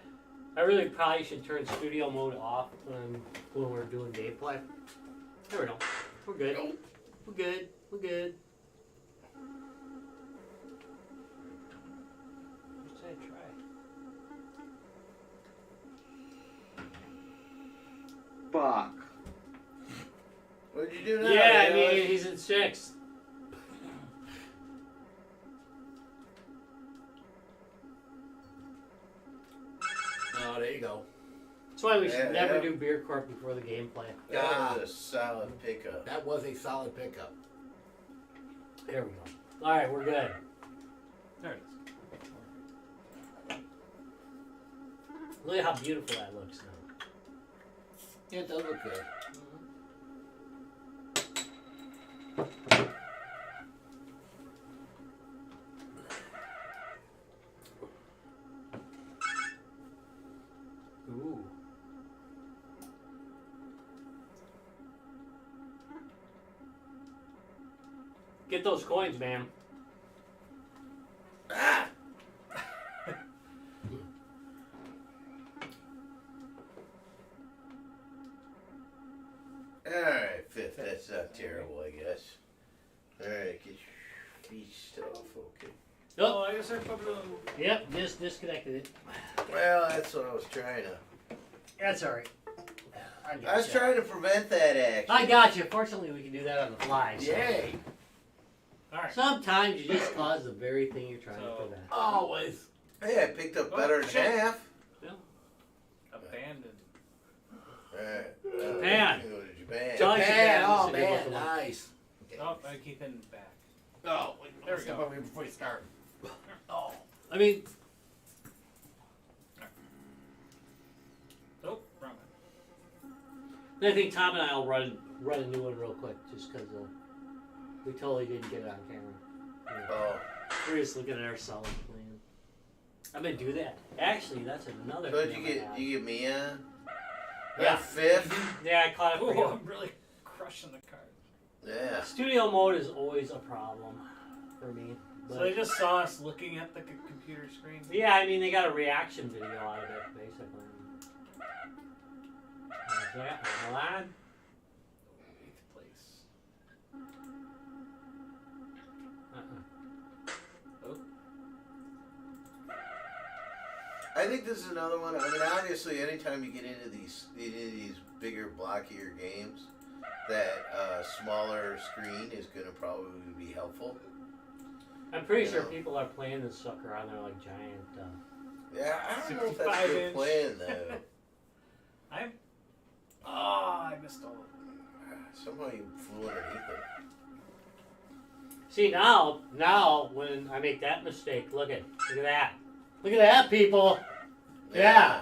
C: I really probably should turn studio mode off when we're doing gameplay. There we go. We're good. We're good. We're good. Let's say try.
E: Fuck.
F: What did you do now?
C: Yeah, I
F: Dale?
C: mean he's in 6th.
B: Oh, there you go.
C: That's why we should
F: Yeah,
C: never
F: yeah.
C: do beer court before the gameplay.
F: That was a solid pickup.
B: That was a solid pickup.
C: There we go. All right, we're good.
A: There it is.
C: Look at how beautiful that looks now.
B: Yeah, it does look good.
C: Get those coins, man.
F: Ah! Alright, fifth. That's not terrible, I guess. Alright, get your feet stuff. Okay.
A: Oh, I guess I put it on.
C: Yep, just disconnected it.
F: Well, that's what I was trying to.
C: That's all right.
F: I was trying to prevent that action.
C: I got you. Fortunately, we can do that on the fly. So.
B: Yay.
A: Alright.
C: Sometimes you just cause the very thing you're trying to
A: So-
C: prevent.
B: Always.
F: Hey, I picked up
A: Oh,
F: better than
A: shit.
F: half.
A: Abandoned.
F: Alright.
C: Japan.
F: Go to Japan.
C: John-
B: Man, oh
C: Japan is a good
B: man,
C: looking one.
B: nice.
A: Oh, I keep in back.
B: Oh, wait,
A: There we
B: step
A: go.
B: over here before you start.
A: Oh.
C: I mean,
A: Oh, wrong one.
C: I think Tom and I will run a new one real quick, just because we totally didn't get it on camera. Yeah.
F: Oh.
C: We're just looking at ourselves playing. I'm gonna do that. Actually, that's another.
F: So did
C: thing
F: you
C: I
F: get
C: have.
F: you get me on?
C: Yeah.
F: Fifth?
C: Yeah, I caught it for
A: Oh,
C: you.
A: I'm really crushing the card.
F: Yeah.
C: Studio mode is always a problem for me.
A: So
C: But
A: they just saw us looking at the computer screen.
C: yeah, I mean they got a reaction video out of it, basically. Yeah, hold on.
A: 8th place.
C: Uh-uh.
F: I think this is another one. I mean, obviously, anytime you get into these bigger, blockier games, that smaller screen is going to probably be helpful.
C: I'm pretty
F: You
C: sure
F: know.
C: people are playing this sucker on their like giant.
F: Yeah, I don't know if that's
A: 65
F: good
A: inch.
F: playing though.
A: Oh, I missed all of it.
F: Somehow you flew underneath it.
C: See now when I make that mistake, look at that, people. Yeah.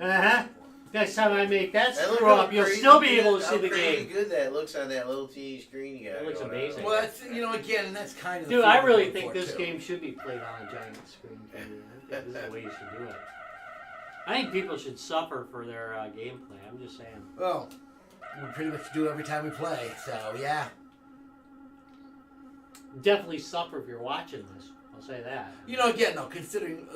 F: Yeah.
C: Next time I make that
F: And look
C: screw
F: how
C: up, you'll
F: crazy
C: still be
F: good-
C: able to
F: how
C: see the
F: crazy
C: game.
F: good that looks on that little teeny screen you got.
C: It looks
F: going on.
C: amazing.
B: Well, that's again, and that's kind of. The
C: Dude, I
B: feel
C: really
B: I'm
C: think
B: going
C: this
B: for,
C: game should be played on a giant screen. Too. I think this is the way you should do it. I think people should suffer for their gameplay. I'm just saying.
B: Well, we pretty much do every time we play, so yeah.
C: Definitely suffer if you're watching this. I'll say that.
B: You know, again, though, considering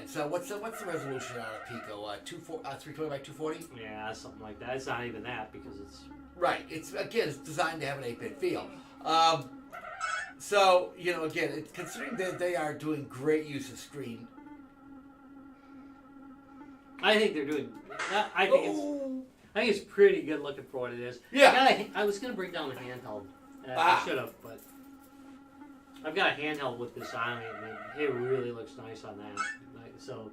B: so what's the resolution on a Pico? 320 by 240.
C: Yeah, something like that. It's not even that because it's.
B: Right. It's designed to have an 8-bit feel. So you know, again, considering that they are doing great use of screen.
C: I think they're doing. I think it's pretty good looking for what it is.
B: Yeah.
C: I was gonna bring down the handheld.
B: Ah.
C: I should have, but I've got a handheld with this on it, and it really looks nice on that. So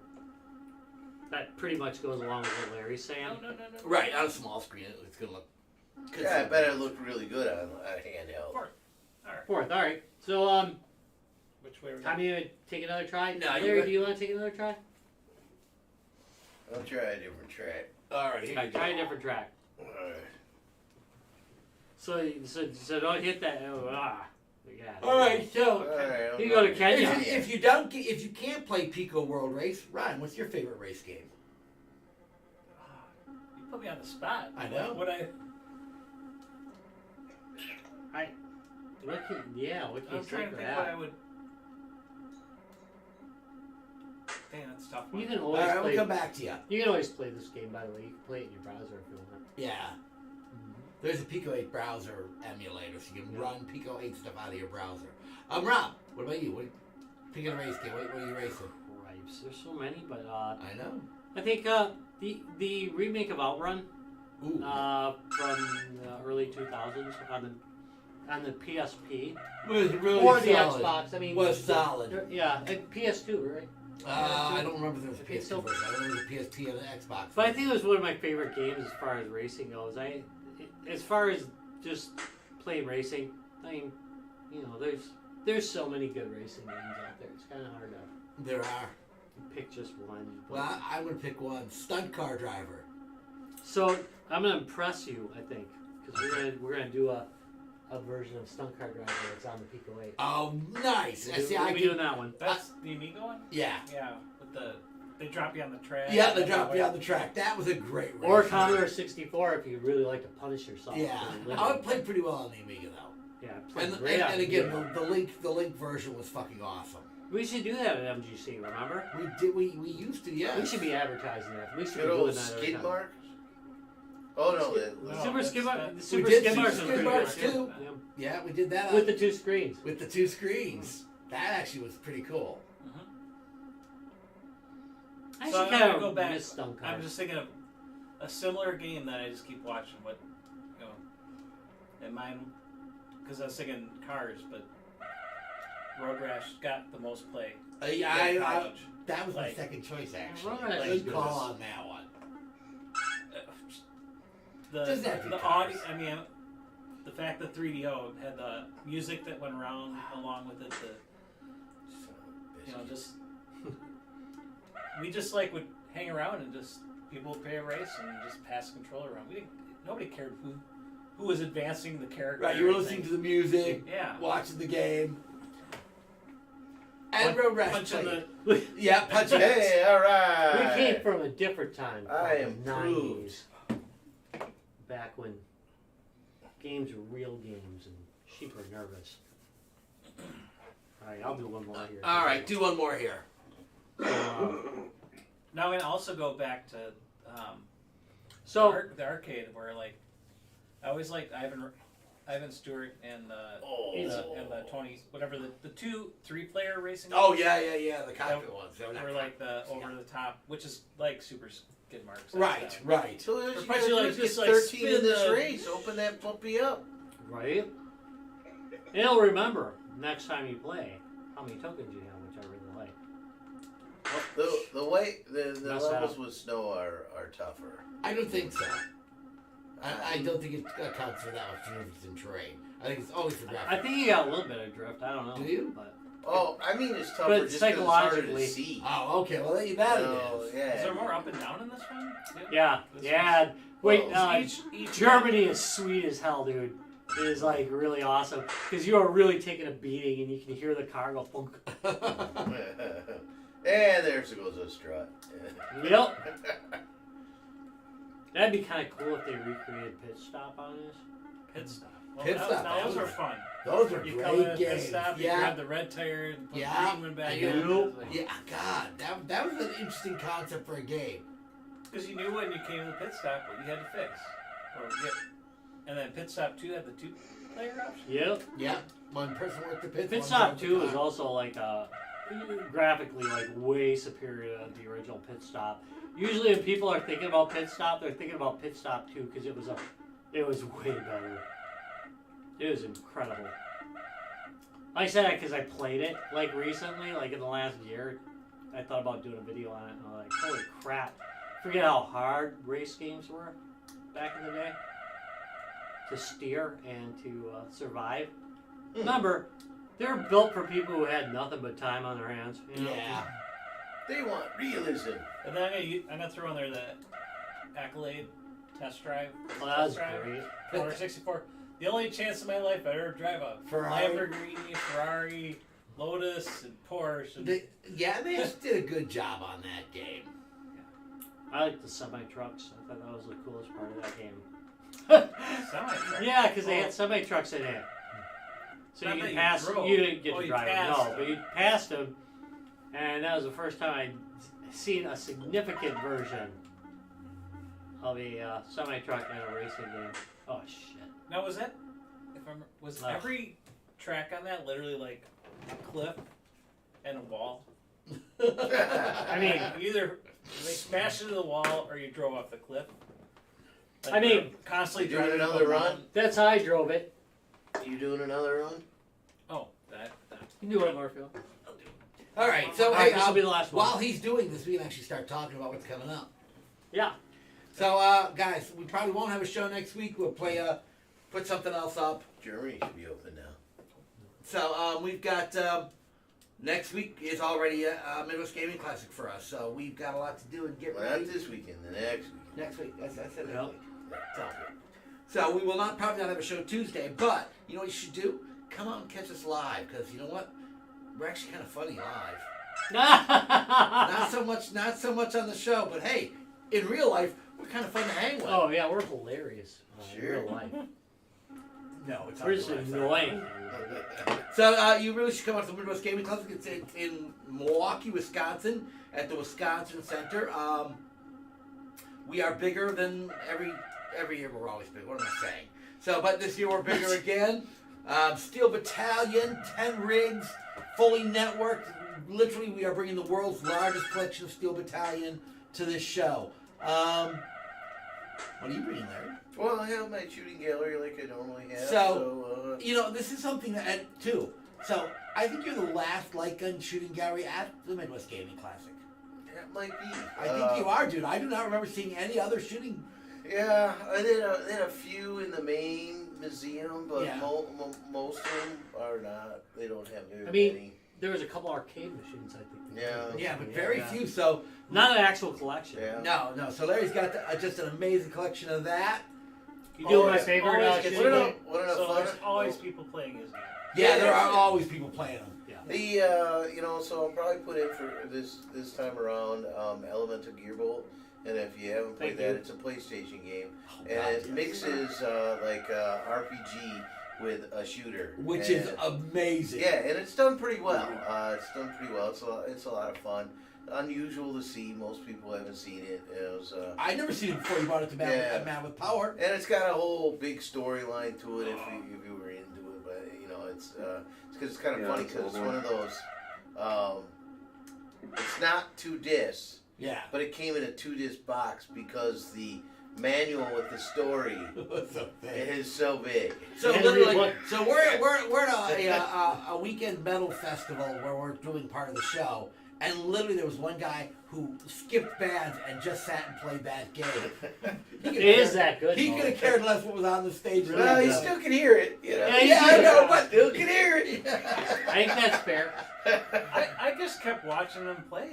C: that pretty much goes along with what Larry's saying.
A: No.
B: Right. On a small screen, it's gonna look.
F: Yeah, I bet it looked really good on a handheld.
C: Fourth, all right. So
A: Which way are we
C: Tommy, you gonna take another try?
B: No, you
C: Larry,
B: good.
C: do you want to take another try?
F: I'll try a different track.
B: All right.
C: All right, try a different track.
F: Alright.
C: So don't hit that. Yeah.
B: All right. So.
F: Alright.
C: You go to Kenya.
B: If you can't play Pico World Race, Ryan, what's your favorite race game?
A: You put me on the spot.
B: I know.
A: What I
C: What can
A: was
C: you
A: trying
C: think
A: to
C: of
A: think
C: that?
A: what I would. Dang, that's a tough one.
C: You can
B: All
C: always
B: right, we'll
C: play.
B: come back to you.
C: You can always play this game. By the way, you can play it in your browser if you want.
B: Yeah. There's a Pico8 browser emulator, so you can run Pico8 stuff out of your browser. Rob, what about you? Picking a race game. What are you racing?
C: Cripes, there's so many, but
B: I know.
C: I think the remake of Outrun
B: Ooh.
C: from the early 2000s on the PSP
B: was really
C: or the
B: solid.
C: Xbox. I mean,
B: Was solid.
C: Yeah, and PS2, right?
B: I don't remember if there was a
C: I think
B: PS2
C: so.
B: version. I remember the PSP and the Xbox.
C: But I think it was one of my favorite games as far as racing goes. As far as just playing racing, I mean, you know, there's so many good racing games out there. It's kind of hard to
B: There are.
C: pick just one. But-
B: Well, I would pick one. Stunt car driver.
C: So I'm gonna impress you, I think, because we're gonna do a version of Stunt Car Driver that's on the Pico8.
B: Oh, nice.
C: We'll be doing that one.
A: That's the Amiga one.
B: Yeah.
A: Yeah, with they drop you on the track.
B: Yeah, they dropped me on the track. That was a great race.
C: Or Commodore 64 if you really like to punish yourself.
B: Yeah.
C: for living.
B: I would play pretty well on the Amiga, though.
C: Yeah, played
B: And,
C: great on
B: and again,
C: video.
B: the link version was fucking awesome.
C: We should do that at MGC, remember?
B: We used to, yeah.
C: We should be advertising that. We should
F: Good
C: be doing
F: old
C: that every
F: skid
C: time.
F: marks. Oh no,
A: No,
C: Super
A: that's
C: skid
A: that-
C: mark.
B: We
C: Super
B: did
C: skid marks
B: Super
C: was
B: skid
C: pretty
B: marks,
C: good.
B: too.
C: Yeah.
B: Yeah, we did that
C: With the 2 screens.
B: with the 2 screens. That actually was pretty cool.
C: I
A: So
C: should
A: I'm
C: kind
A: gonna
C: of
A: go back.
C: miss Stone
A: I'm
C: Cold.
A: just thinking of a similar game that I just keep watching. What, you know, and mine, because I was thinking Cars, but Road Rash got the most play.
B: That was my
A: Like-
B: second choice, actually.
C: Road Rash
B: Good
C: is
B: call
C: good.
B: on that one.
A: The
B: Doesn't have to be
A: audio.
B: Cars.
A: I mean, the fact that 3DO had the music that went around along with it. You know, just we just like would hang around and just people would pay a race and just pass the controller around. Nobody cared who was advancing the character.
B: Right, you were listening to the music,
A: Yeah.
B: watching the game. And Road Rash
A: punching
B: played.
C: We
B: Yeah, punching.
F: Hey, all right.
C: came from a different time.
F: I
C: called the
F: improved.
C: 90s. Back when games were real games and sheep were nervous. Alright, I'll do one more here.
B: All right, do one more here.
A: Now I'm gonna also go back to
C: So,
A: the arcade where like I always liked Ivan Stewart and the Tony whatever the 2-3 player racing.
B: Oh
A: games
B: yeah, the cockpit
A: that
B: ones.
A: were like the over the top, which is like Super Skid Marks.
B: Right,
A: stuff.
B: right.
F: So there's
A: Or
F: you
A: punch
F: gotta
A: you
F: do
A: like
F: is
A: just
F: get
A: like
F: 13 in
A: spin
F: this
A: the-
F: race. Open that puppy up.
C: right? And it'll remember next time you play how many tokens you have, which I really like.
F: The way the
C: Mess
F: levels
C: up.
F: with snow are tougher.
B: I don't think so. I don't think it accounts for that much difference in terrain. I think it's only for graphics.
C: I think you got a little bit of drift. I don't know.
B: Do you?
C: But
F: Oh, I mean it's tougher
C: But
F: just because it's harder to
C: psychologically-
F: see.
B: Oh, okay. Well, that
F: So,
B: it is.
A: Is there
F: yeah.
A: more up and down in this one? too?
C: yeah,
A: This
C: yeah. Wait,
F: Well,
A: each
C: Germany is sweet as hell, dude. It is like really awesome because you are really taking a beating and you can hear the car go funk.
F: And there goes a strut.
C: Yep. That'd be kind of cool if they recreated Pit Stop on this.
A: Pit stop. Well,
B: Pit stop,
A: Now
B: that
A: those
B: was-
A: are fun.
B: Those are
A: You come in
B: great
A: at pit
B: games.
A: stop, you
B: Yeah,
A: grab the red tire, and put
B: Yeah.
A: the green one back
B: And
A: in.
B: you- yeah. God, that was an interesting concept for a game.
A: Because you knew when you came to the pit stop what you had to fix. And then pit stop 2 had the 2-player option.
C: Yep.
B: Yeah, one person worked the pits.
C: Pit
B: one
C: Stop
B: drove the
C: 2 is
B: car.
C: also like graphically like way superior to the original Pit Stop. Usually when people are thinking about Pit Stop, they're thinking about Pit Stop 2 because it was way better. It was incredible. I said that because I played it like recently, like in the last year. I thought about doing a video on it and I'm like, holy crap. Forget how hard race games were back in the day to steer and to survive. Remember, they're built for people who had nothing but time on their hands. You know?
B: Yeah.
F: They want realism.
A: And then I'm gonna throw in there the Accolade test drive.
C: Well, that was
A: Test drive
C: great.
A: for 64. The only chance in my life I ever drive a
B: Ferrari.
A: Lamborghini, Ferrari, Lotus, and Porsche. And
B: They just did a good job on that game.
C: I like the semi-trucks. I thought that was the coolest part of that game.
A: semi-truck.
C: Yeah, because they had semi-trucks in it. So
A: Not
C: you
A: that
C: could
A: you
C: pass.
A: drove.
C: You didn't get
A: Oh,
C: to
A: you
C: drive them,
A: passed
C: no,
A: them.
C: but you passed them, and that was the first time I'd seen a significant version of a semi-truck in a racing game. Oh shit!
A: Now was was
C: Ugh.
A: every track on that literally like a cliff and a wall?
C: I mean,
A: Either they smashed into the wall or you drove off the cliff. Like,
C: I mean-
A: you're constantly
F: You doing
A: driving
F: another
A: around.
F: run?
C: that's how I drove it.
F: You doing another run?
A: Oh, that.
C: You can do it, Morfield.
B: All right, so
C: All right,
B: hey,
C: this will be the last one.
B: while he's doing this, we can actually start talking about what's coming up.
C: Yeah.
B: So, guys, we probably won't have a show next week. We'll put something else up.
F: Germany should be open now.
B: So, we've got next week is already a Midwest Gaming Classic for us. So we've got a lot to do and get
F: Well,
B: ready.
F: not this weekend, the next weekend.
B: Next week. I said next
C: Yep.
B: week. Sounds good. So we will probably not have a show Tuesday, but you know what you should do? Come out and catch us live, because you know what? We're actually kind of funny live. Not so much on the show, but hey, in real life, we're kind of fun to hang with.
C: Oh yeah, we're hilarious. In
F: Sure.
C: real life.
B: No, it's
C: We're just annoying.
B: So you really should come out to the Midwest Gaming Classic. It's in Milwaukee, Wisconsin, at the Wisconsin Center. We are bigger than every year. We're always big. What am I saying? So, but this year we're bigger again. Steel Battalion, 10 rigs, fully networked. Literally, we are bringing the world's largest collection of Steel Battalion to this show. What are you bringing, Larry?
F: Well, I have my shooting gallery like I normally have.
B: So, this is something that, too. So, I think you're the last light gun shooting gallery at the Midwest Gaming Classic.
F: That might be.
B: I think you are, dude. I do not remember seeing any other shooting.
F: Yeah, I did a few in the main museum, but
B: Yeah.
F: most of them are not. They don't have very
C: I mean,
F: many.
C: there was a couple arcade machines, I think.
F: Yeah.
B: Yeah, but very few. So,
C: Not an actual collection.
F: Yeah.
B: no. So, Larry's got just an amazing collection of that.
C: You do my
A: Always-
C: favorite
A: always gets
C: shooting
A: to
C: game?
F: What an
A: So
F: fun.
A: there's always people playing his game.
B: Yeah, there are always people playing them.
F: The so I'll probably put in for this time around Elemental Gearbolt, and if you haven't played
C: Thank you.
F: it's a PlayStation game,
B: Oh,
F: and
B: God,
F: it
B: yes.
F: mixes RPG with a shooter,
B: Which
F: and,
B: is amazing.
F: yeah, and it's done pretty well. It's a lot of fun. Unusual to see. Most people haven't seen it. It was.
B: I'd never seen it before you brought it to Man with Power.
F: And it's got a whole big storyline to it if you were into it, but it's because it's kind of
E: Yeah,
F: funny
E: it's
F: because it's
E: older.
F: one of those. It's not 2 discs,
B: Yeah.
F: but it came in a 2-disc box because the manual with the story
B: What's up, man?
F: is so big.
B: So
C: Henry,
B: literally,
C: what-
B: so we're at a weekend metal festival where we're doing part of the show, and literally there was one guy who skipped bands and just sat and played that game. He could
C: It
B: have
C: is that good.
B: He
C: Mo.
B: could have cared less what was on the stage.
C: Really
F: Well, you
C: does.
F: still can hear it,
C: Yeah,
B: I know, but
F: still can hear it.
C: I think that's fair.
A: I just kept watching them play.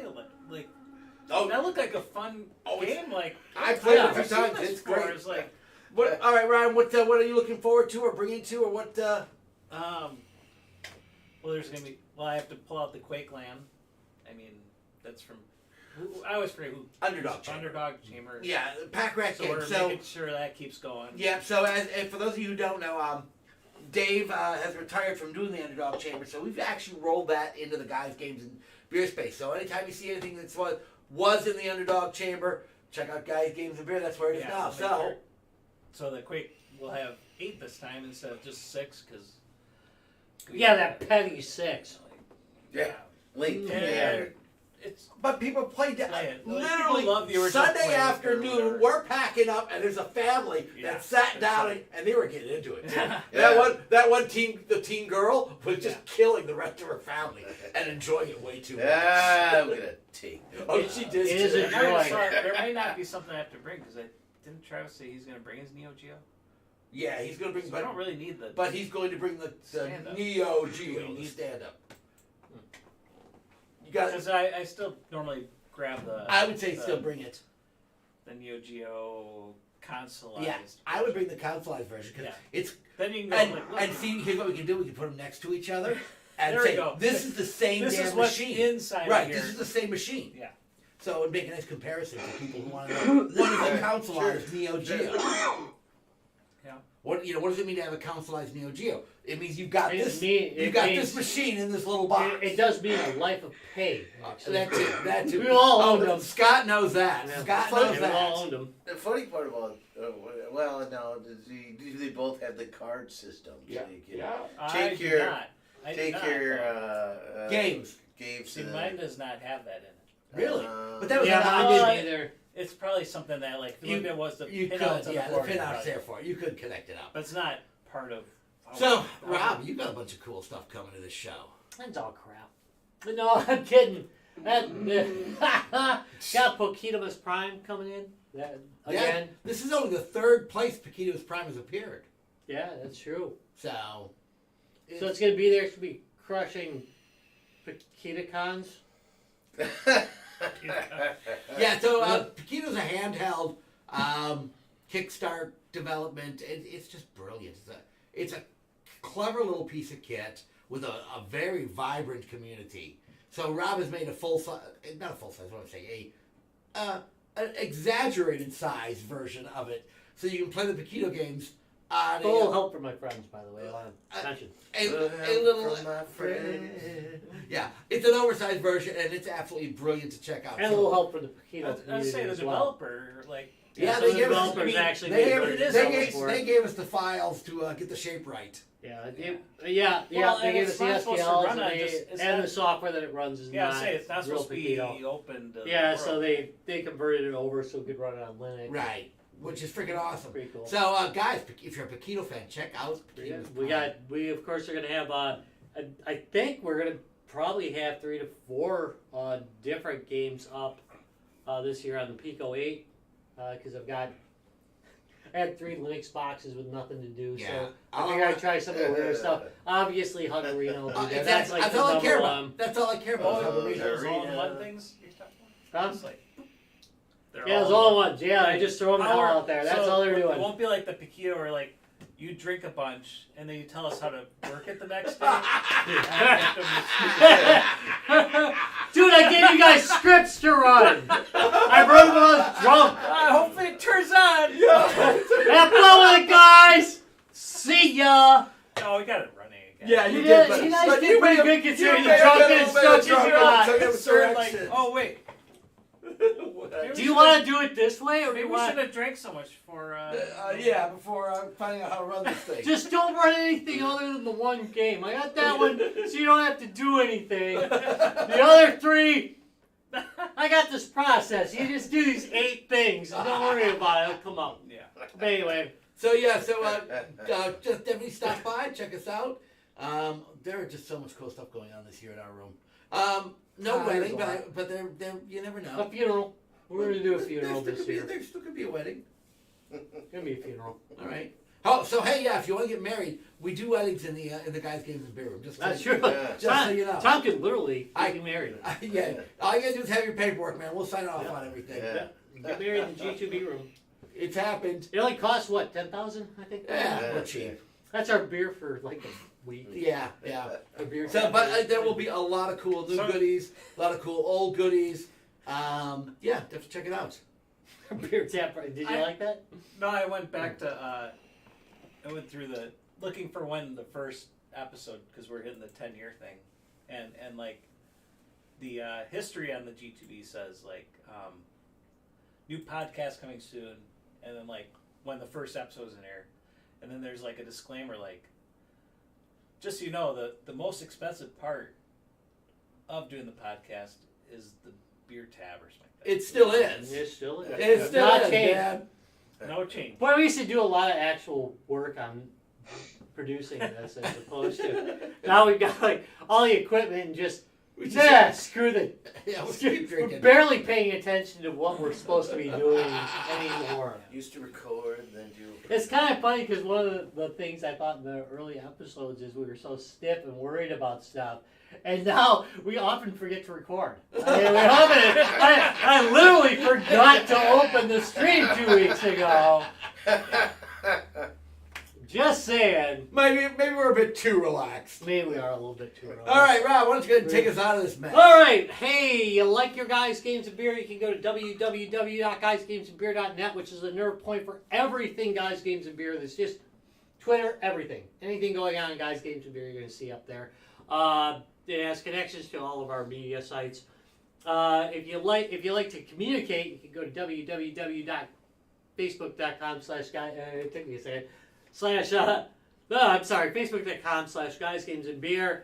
A: Like
B: Oh,
A: that looked like a fun
B: Oh, it's-
A: game. Like
B: I played it a
A: I've
B: few
A: seen
B: times.
A: this
B: It's
A: before.
B: great.
A: It's like
B: what? All right, Ryan. What are you looking forward to, or bringing to, or what?
A: well, there's gonna be. Well, I have to pull out the Quake Land. I mean, that's from. I always forget who.
B: Underdog Chamber.
A: Underdog Chamber.
B: Yeah, Pack Rat
A: So
B: game.
A: we're
B: So
A: making sure that keeps going.
B: yeah. So and for those of you who don't know, Dave has retired from doing the Underdog Chamber, so we've actually rolled that into the guys' games in Beer Space. So anytime you see anything that's was in the Underdog Chamber, check out guys' games and beer. That's where it is
A: Yeah,
B: now.
A: make
B: So
A: sure. So the Quake will have 8 this time instead of just 6 because.
C: Yeah, that petty 6.
F: Yeah. Link.
A: Yeah. It's
B: but people play
A: Play it. Like,
B: literally
A: people love the original
B: Sunday
A: Quake or
B: afternoon.
A: whatever.
B: We're packing up, and there's a family
A: Yeah.
B: that sat
A: It's
B: down
A: like-
B: and they were getting into it.
F: Yeah.
B: That one teen, the teen girl, was just killing the rest of her family and enjoying it way too much.
F: I'm gonna take.
B: Oh, she did.
C: It is
B: too.
C: a joy.
A: There may not be something I have to bring because didn't Travis say he's going to bring his Neo Geo?
B: Yeah, he's going to bring.
A: So I don't really need the.
B: But he's going to bring the
A: Stand-up.
B: Neo Geo,
A: We
B: the
A: need-
B: stand up. You got.
A: Because I still normally grab the.
B: I would say
A: the,
B: still bring it.
A: the Neo Geo consoleized.
B: Yeah, I would bring the consoleized version because
A: Yeah.
B: it's
A: Then you can go
B: and
A: like, look,
B: and see. Here's what we can do: we can put them next to each other and
A: There we
B: say,
A: go.
B: "This is the same
A: this
B: damn
A: is what's
B: machine."
A: inside
B: Right,
A: here.
B: this is the same machine.
A: Yeah.
B: So it would make a nice comparison for people who want to know what is a consoleized Neo Geo.
A: Yeah.
B: What does it mean to have a consoleized Neo Geo? It means you've got
C: It
B: this.
C: mean-
B: You've
C: it
B: got
C: means-
B: this machine in this little box.
C: It does mean a life of pain. Actually.
B: That's it. That's it.
C: We all owned
B: Oh,
C: them.
B: Scott knows that.
C: Yeah.
B: Scott
F: Funny,
B: knows
C: We
B: that.
C: all owned them.
F: The funny part about well, no, they both have the card system.
B: Yeah.
F: So you can
A: I
F: Take
A: do
F: your-
A: not. I do
F: take
A: not,
F: your
A: though.
B: Games.
F: games.
A: See,
F: to
A: mine does not have that in it.
B: Really?
F: Uh,
B: But that was
C: Yeah,
B: an
C: mine
B: option.
C: didn't either.
A: It's probably something that like
B: You-
A: if it was the
B: You
A: pinouts
B: could,
A: on the
B: yeah, the
A: board,
B: pinout's
A: probably-
B: there for it. You could connect it up.
A: But it's not part of.
B: So, Rob, you got a bunch of cool stuff coming to this show.
C: That's all crap. But no, I'm kidding. Got Pokemon Prime coming in. That, again.
B: Yeah, this is only the third place Paquito's Prime has appeared.
C: Yeah, that's true.
B: So,
C: So it's going to be there. It's going to be crushing Paquitacons.
B: yeah, so Paquito's a handheld Kickstart development. It's just brilliant. It's a clever little piece of kit with a very vibrant community. So Rob has made a full size, not a full size, what do I say, an exaggerated size version of it. So you can play the Paquito games
C: A little help from my friends, by the way. I want to mention.
B: A little
F: from my friend.
B: Yeah, it's an oversized version, and it's absolutely brilliant to check out.
C: And a little help from the Pico
A: I'd
C: community
A: say the
C: as well.
A: developer, like,
B: Yeah,
C: so
B: they
C: the
B: gave us.
C: developers actually
B: They
C: made
B: gave,
C: versions
A: it
C: of
A: is
C: it for
B: they
C: it.
B: gave us the files to get the shape right.
C: Yeah,
A: Well,
C: they
A: and
C: gave
A: it's
C: us the
A: not supposed to
C: STLs
A: run on
C: and,
A: just- it's
C: and
A: not-
C: the software that it runs is
A: yeah,
C: not
A: say it's not
C: real
A: supposed to be
C: Pico.
A: open to
C: Yeah,
A: the
C: so
A: world.
C: they converted it over so we could run it on Linux.
B: Right, which is freaking awesome.
C: Pretty cool.
B: So, guys, if you're a Pico fan, check out
C: Yeah,
B: Pico.
C: we of course are gonna have I think we're gonna probably have 3 to 4 different games up this year on the Pico8 because I had 3 Linux boxes with nothing to do,
B: Yeah.
C: so I figured I'd try some of the weird stuff. Obviously, Huggerino will be there. That's like
B: that's
C: the
B: all I
C: number
B: care
C: one.
B: about. That's all I care about.
A: Oh,
F: Oh,
A: those
F: yeah.
A: all-in-one things you're talking about?
C: Huh?
A: It's like, they're
C: Yeah, those all ones. Yeah, I just throw them all
A: Power-
C: out there. That's
A: so
C: all they're
A: It
C: doing.
A: won't be like the Pico where like you drink a bunch and then you tell us how to work it the next day.
C: Dude, I gave you guys scripts to run. I wrote them when I was drunk.
A: Hopefully it turns on.
C: Have fun with it, guys. See ya.
A: Oh, we got it running again.
B: Yeah,
C: You
B: you
C: did.
B: did.
C: You guys did pretty good considering the
B: may have
C: drunken
B: been a little bit
C: instructions you
B: drunk.
C: got.
B: So-
A: Concerned, like, oh wait.
C: Do you want to do it this way, or do
A: Maybe
C: you
A: we
C: want?
A: shouldn't have drank so much for.
B: Yeah, before finding out how to run this thing.
C: Just don't run anything other than the one game. I got that one, so you don't have to do anything. The other 3, I got this process. You just do these 8 things, and don't worry about it. It'll come out.
A: Yeah.
C: But anyway,
B: So just definitely stop by, check us out. There are just so much cool stuff going on this year in our room. No wedding, but there you never
C: a
B: know.
C: funeral. We're gonna do a funeral this year.
B: There still could be a wedding.
C: Gonna be a funeral.
B: All right. Oh, so hey, yeah, if you want to get married, we do weddings in the guys' games and beer room. Just
C: That's
B: so,
C: true.
F: Yeah.
B: just so you know.
C: Tom can literally get married.
B: Yeah, all you gotta do is have your paperwork, man. We'll sign off on everything.
F: Yeah.
C: Get married in the G2B room.
B: It's happened.
C: It only costs what, 10,000? I think.
B: Yeah, we're cheap.
C: That's our beer for like a week.
B: Yeah.
C: Our beer.
B: So, but there will be a lot of cool new
A: So-
B: goodies, a lot of cool old goodies. Yeah, definitely check it out.
C: beer tap. Did you like that?
A: No, I went back to. I went through looking for when the first episode because we're hitting the 10-year thing, and like the history on the G2B says like new podcast coming soon, and then like when the first episode's in air, and then there's like a disclaimer like, just so you know, the most expensive part of doing the podcast is the beer tab or something like that.
B: It still is.
C: It still is.
B: It still
C: Not
B: is,
C: changed.
B: man.
A: No change.
C: Boy, we used to do a lot of actual work on producing this as opposed to now we've got like all the equipment and just screw the.
B: Yeah, we'll keep
C: We're
B: drinking.
C: barely paying attention to what we're supposed to be doing anymore.
F: Used to record, then do.
C: It's kind of funny because one of the things I thought in the early episodes is we were so stiff and worried about stuff. And now we often forget to record. I literally forgot to open the stream 2 weeks ago. Just saying.
B: Maybe we're a bit too relaxed.
C: Maybe we are a little bit too early.
B: All right, Rob, why don't you go ahead and take us out of this mess?
C: All right. Hey, you like your Guys, Games, and Beer? You can go to www.guysgamesandbeer.net, which is the nerve point for everything Guys, Games, and Beer. There's just Twitter, everything. Anything going on in Guys, Games, and Beer, you're going to see up there. It has connections to all of our media sites. If you like to communicate, you can go to www.facebook.com/guy. It took me a second. Facebook.com/guysgamesandbeer.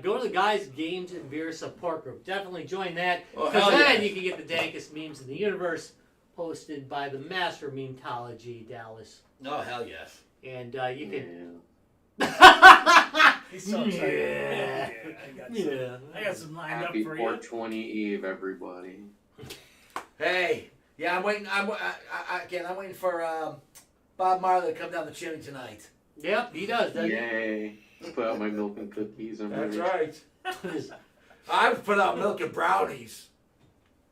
C: Go to the Guys, Games, and Beer support group. Definitely join that.
B: Oh,
C: Because
B: hell
C: then
B: yeah.
C: you can get the dankest memes in the universe posted by the master memetology, Dallas.
B: Oh, hell yes.
C: And you can...
A: He's so excited.
C: Yeah.
A: I got some lined
E: Happy
A: up for you.
E: 420 Eve, everybody.
B: Hey, yeah, I'm waiting. I'm waiting for Bob Marley to come down the chimney tonight.
C: Yep, he does, doesn't
E: Yay. Put out my milk and cookies. I'm ready.
B: right.
C: he?
B: I've put out milk and brownies.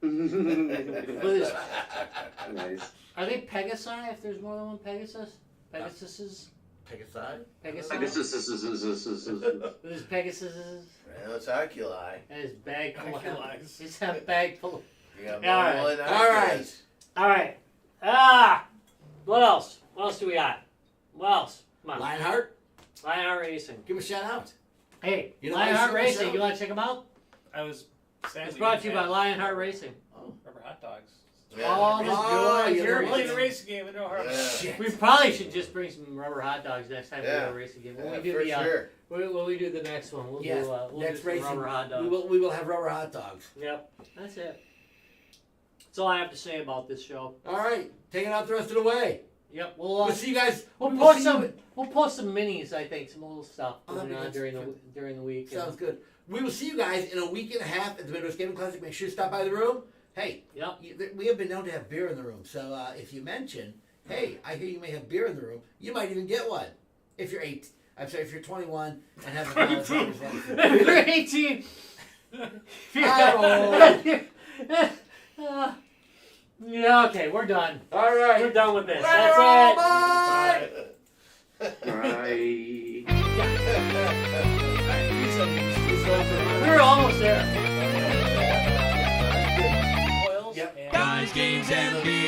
C: With his,
E: Nice.
C: are they Pegasi if there's more than one Pegasus? Pegasuses?
B: Pegasus?
C: Pegasus?
E: This is
C: With his Pegasuses
F: Well, it's oculi.
C: and his bag full of...
A: Oculize.
C: He's got a bag full of...
F: You got
C: All right.
F: more than
B: All right.
F: oculus.
C: Alright. What else? What else do we got? What else? Come on.
B: Lionheart,
C: Lionheart Racing.
B: give him a shout out.
C: Hey,
B: You know
C: Lionheart
B: why I
C: Racing.
B: show?
C: You want to check them out?
A: I was sadly
C: It's brought to you by
A: had
C: Lionheart Racing.
A: rubber hot dogs.
C: Oh,
B: Oh,
C: good.
B: you're
A: We're
C: You're
A: playing a
C: right.
A: racing game and no hard.
F: Yeah.
B: Shit.
C: We probably should just bring some rubber hot dogs next time we
F: Yeah.
C: do a racing game. When
F: Yeah,
C: we do
F: for
C: the
F: sure.
C: when we do the next one, we'll
B: Yes,
C: do we'll
B: next
C: do some
B: racing,
C: rubber hot dogs.
B: we will have rubber hot dogs.
C: Yep, that's it. That's all I have to say about this show.
B: All right, taking out the rest of the way.
C: Yep,
B: We'll see you guys.
C: we'll
B: we will
C: post
B: see
C: some
B: you-
C: we'll post some minis. I think some little stuff
B: Oh, that'd
C: going
B: be
C: on
B: good.
C: during the week.
B: Sounds good. We will see you guys in a week and a half at the Midwest Gaming Classic. Make sure you stop by the room. Hey,
C: Yep.
B: we have been known to have beer in the room. So if you mention, hey, I hear you may have beer in the room, you might even get one. If you're 8, I'm sorry, if you're 21 and have a valid driver's license.
C: If you're 18. Yeah, okay, we're done.
B: All right.
C: We're done with this.
B: Bye.
C: That's it.
E: Bye.
C: We were almost there.
A: Oils
B: Yep.
A: and
D: Guys, games, and beer.